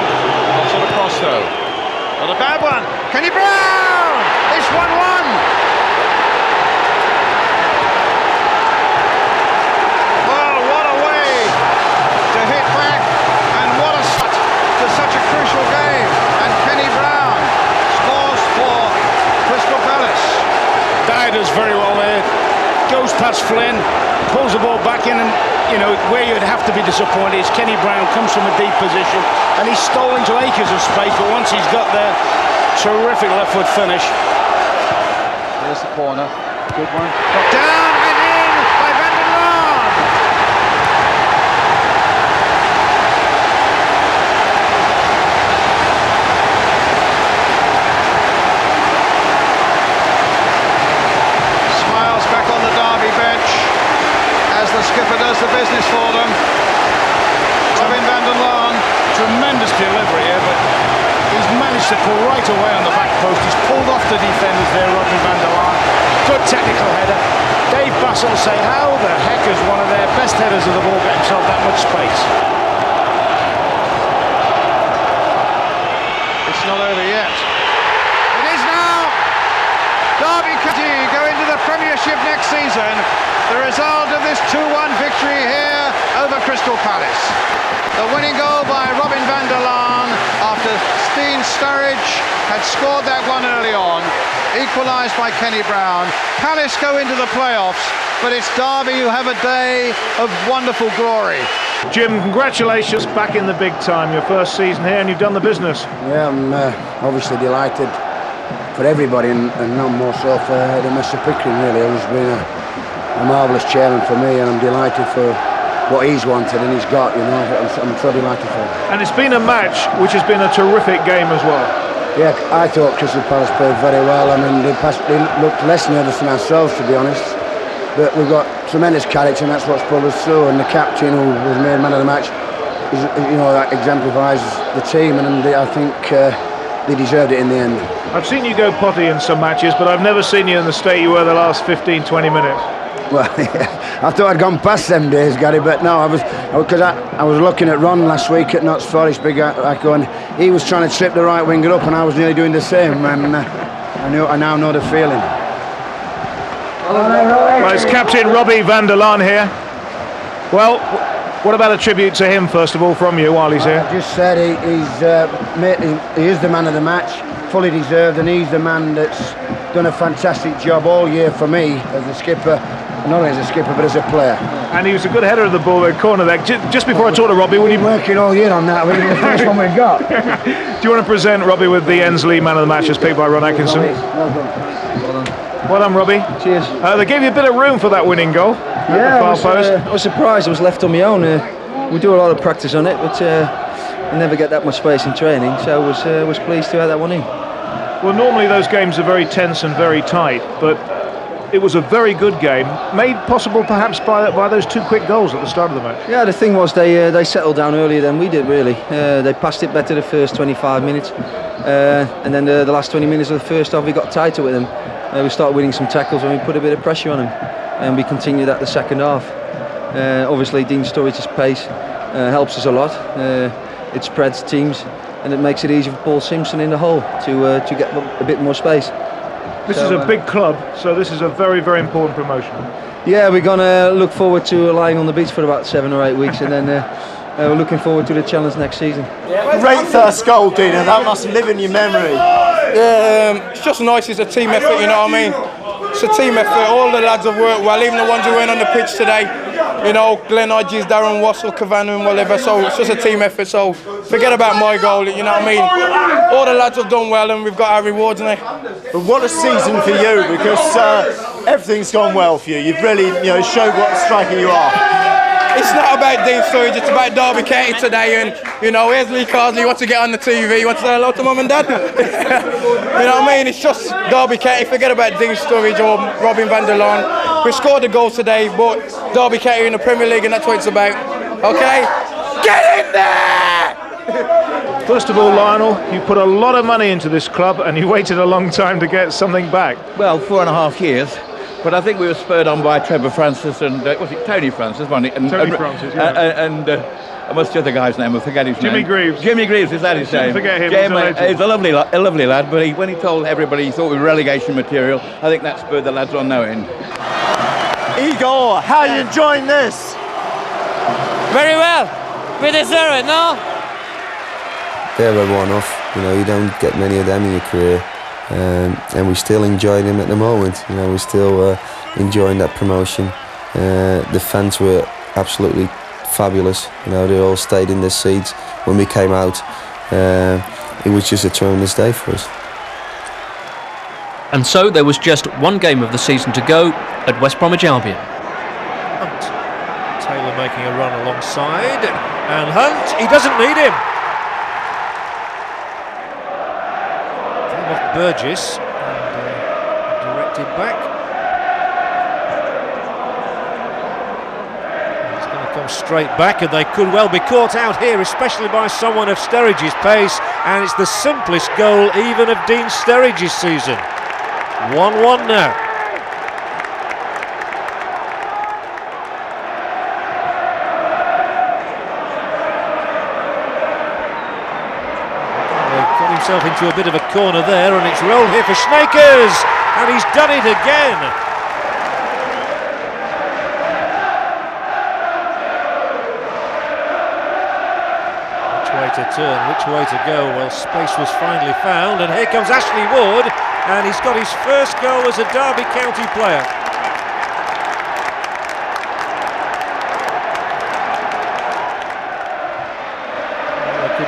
Lots of the cross though. Not a bad one. Kenny Brown! It's 1-1. Well, what a way to hit back, and what a start to such a crucial game. And Kenny Brown scores for Crystal Palace. Does very well there. Goes past Flynn, pulls the ball back in, and where you'd have to be disappointed is Kenny Brown comes from a deep position and he's stolen into acres of space, but once he's got there, terrific left foot finish. Here's the corner, good one. Got down and in by Van der Laan. Smiles back on the Derby bench as the skipper does the business for them. Robin van der Laan. Tremendous delivery here, but he's managed to pull right away on the back post. He's pulled off the defenders there, Robin van der Laan. Good technical header. Dave Bassel will say, how the heck has one of their best headers of the ball got himself that much space? It's not over yet. It is now. Derby County go into the Premiership next season. The result of this 2-1 victory here over Crystal Palace. The winning goal by Robin van der Laan after Steen Sturridge had scored that one early on, equalised by Kenny Brown. Palace go into the playoffs, but it's Derby who have a day of wonderful glory. Jim, congratulations, back in the big time, your first season here, and you've done the business. Yeah, I'm obviously delighted for everybody, and not more so for Mr. Pickering, really. He's been a marvellous chairman for me, and I'm delighted for what he's wanted and he's got, I'm so delighted for him. And it's been a match which has been a terrific game as well. Yeah, I thought Crystal Palace played very well. I mean, they looked less nervous than ourselves, to be honest. But we've got tremendous character, and that's what's pulled us through. And the captain, who was made man of the match, that exemplifies the team, and I think they deserved it in the end. I've seen you go potty in some matches, but I've never seen you in the state you were the last 15, 20 minutes. Well, I thought I'd gone past them days, Gary, but no, I was looking at Ron last week at Notts Forest, Big Echo, and he was trying to trip the right winger up, and I was nearly doing the same, and I now know the feeling. Well, it's Captain Robbie van der Laan here. Well, what about a tribute to him, first of all, from you while he's here? I just said he is the man of the match, fully deserved, and he's the man that's done a fantastic job all year for me as a skipper, not only as a skipper but as a player. And he was a good header of the ball at corner there. Just before I talk to Robbie, we've been working all year on that. We're the first one we've got. Do you want to present Robbie with the Ensley Man of the Match as picked by Ron Atkinson? Well done, Robbie. Cheers. They gave you a bit of room for that winning goal. Yeah, I was surprised I was left on my own. We do a lot of practice on it, but we never get that much space in training, so I was pleased to have that one in. Well, normally those games are very tense and very tight, but it was a very good game, made possible perhaps by those two quick goals at the start of the match. Yeah, the thing was they settled down earlier than we did, really. They passed it better the first 25 minutes, and then the last 20 minutes of the first half we got tighter with them. We started winning some tackles and we put a bit of pressure on them, and we continued that the second half. Obviously Dean Sturridge's pace helps us a lot. It spreads teams and it makes it easier for Paul Simpson in the hole to get a bit more space. This is a big club, so this is a very, very important promotion. Yeah, we're going to look forward to lying on the beach for about 7 or 8 weeks, and then we're looking forward to the challenge next season. Great first goal, Dina. That must live in your memory. It's just nice. It's a team effort, you know what I mean? It's a team effort. All the lads have worked well, even the ones who weren't on the pitch today. You know, Glenn Hodges, Darren Wassell, Cavana and whatever. So it's just a team effort. So forget about my goal, you know what I mean? All the lads have done well and we've got our rewards now. But what a season for you, because everything's gone well for you. You've really, showed what a striker you are. It's not about Dean Sturridge, it's about Derby County today, and here's Lee Carsley, he wants to get on the TV, he wants to say hello to Mum and Dad. You know what I mean? It's just Derby County, forget about Dean Sturridge or Robin van der Laan. We scored a goal today, but Derby County in the Premier League, and that's what it's about. Okay? Get in there! First of all, Lionel, you put a lot of money into this club and you waited a long time to get something back. Well, 4.5 years. But I think we were spurred on by Trevor Francis and was it Tony Francis, wasn't it? Tony Francis, yeah. And what's the other guy's name? I forget his name. Jimmy Greaves. Jimmy Greaves, is that his name? Forget him. He's a lovely lad. But when he told everybody he thought we were relegation material, I think that spurred the lads on no end. Igor, how are you enjoying this? Very well. We deserve it, no? They're a one-off. You know, you don't get many of them in your career. And we still enjoy them at the moment. You know, we're still enjoying that promotion. The fans were absolutely fabulous. You know, they all stayed in their seats when we came out. It was just a tremendous day for us. And so there was just one game of the season to go at West Bromwich Albion. Hunt. Taylor making a run alongside, and Hunt, he doesn't need him. Off Burgess and directed back. He's going to come straight back, and they could well be caught out here, especially by someone of Sturridge's pace, and it's the simplest goal even of Dean Sturridge's season. 1-1 now. Himself into a bit of a corner there, and it's rolled here for Snakers, and he's done it again. Which way to turn, which way to go? Well, space was finally found, and here comes Ashley Wood, and he's got his first goal as a Derby County player.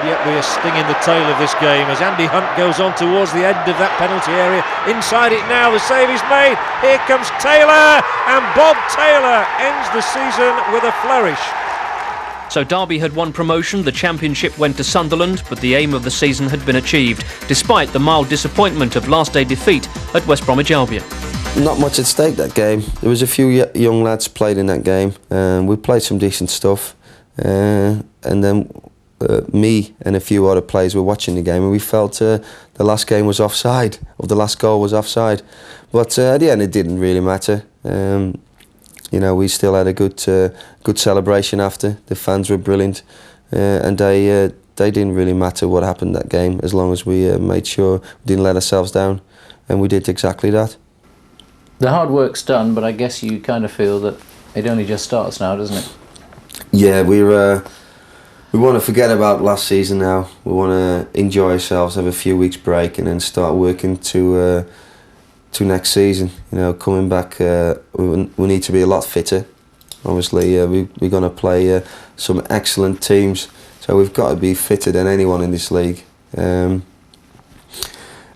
Yet be a sting in the tail of this game as Andy Hunt goes on towards the end of that penalty area. Inside it now, the save is made. Here comes Taylor, and Bob Taylor ends the season with a flourish. So Derby had won promotion, the championship went to Sunderland, but the aim of the season had been achieved, despite the mild disappointment of last day defeat at West Bromwich Albion. Not much at stake that game. There was a few young lads played in that game. We played some decent stuff, and then me and a few other players were watching the game, and we felt the last game was offside, or the last goal was offside. But at the end, it didn't really matter. You know, we still had a good celebration after. The fans were brilliant, and they didn't really matter what happened that game, as long as we made sure we didn't let ourselves down, and we did exactly that. The hard work's done, but I guess you kind of feel that it only just starts now, doesn't it? Yeah, we want to forget about last season now. We want to enjoy ourselves, have a few weeks break, and then start working to next season. You know, coming back, we need to be a lot fitter. Obviously, we're going to play some excellent teams, so we've got to be fitter than anyone in this league. And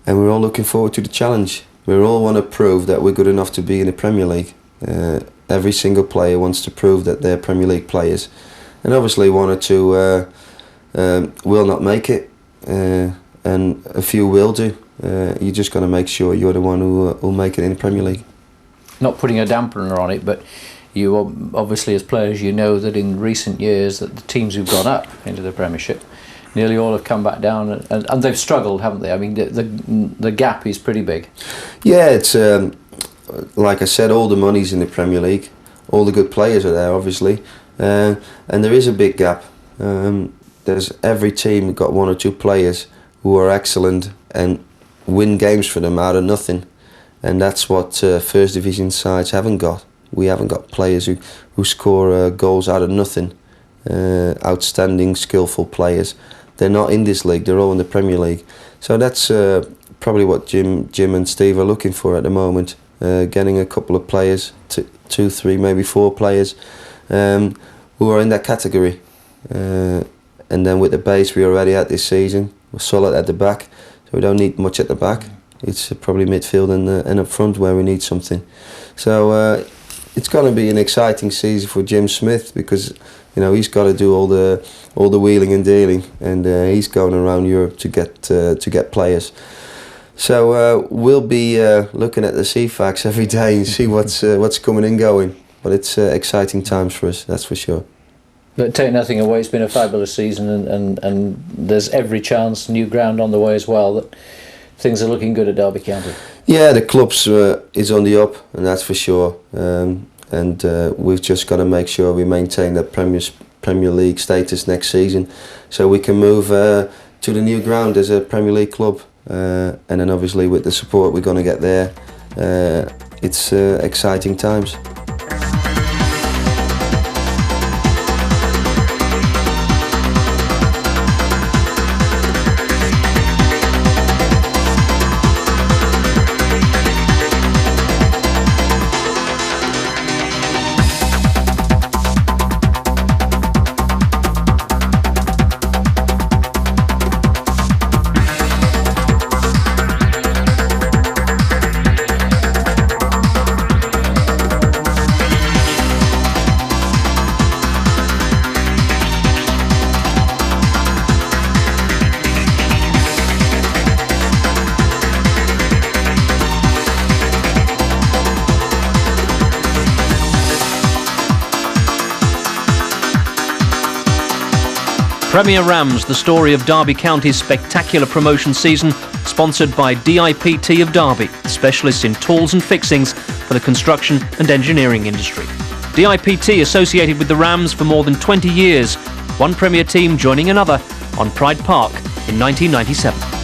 we're all looking forward to the challenge. We all want to prove that we're good enough to be in the Premier League. Every single player wants to prove that they're Premier League players. And obviously one or two will not make it, and a few will do. You're just going to make sure you're the one who will make it in the Premier League. Not putting a dampener on it, but you obviously as players you know that in recent years that the teams who've gone up into the Premiership nearly all have come back down, and they've struggled, haven't they? I mean, the gap is pretty big. Yeah, it's like I said, all the money's in the Premier League. All the good players are there, obviously. And there is a big gap. There's every team got one or two players who are excellent and win games for them out of nothing, and that's what first division sides haven't got. We haven't got players who score goals out of nothing. Outstanding, skillful players. They're not in this league. They're all in the Premier League. So that's probably what Jim and Steve are looking for at the moment. Getting a couple of players, 2, 3, maybe 4 players. Who are in that category, and then with the base we already had this season, we're solid at the back, so we don't need much at the back. It's probably midfield and up front where we need something. So it's going to be an exciting season for Jim Smith, because you know he's got to do all the wheeling and dealing, and he's going around Europe to get players. So we'll be looking at the CFAX every day and see what's coming and going. But it's exciting times for us, that's for sure. But take nothing away, it's been a fabulous season, and there's every chance, new ground on the way as well, that things are looking good at Derby County. Yeah, the club's is on the up, and that's for sure. And we've just got to make sure we maintain that Premier League status next season, so we can move to the new ground as a Premier League club. And then obviously with the support we're going to get there, it's exciting times. Premier Rams, the story of Derby County's spectacular promotion season, sponsored by DIPT of Derby, specialists in tools and fixings for the construction and engineering industry. DIPT associated with the Rams for more than 20 years, one Premier team joining another on Pride Park in 1997.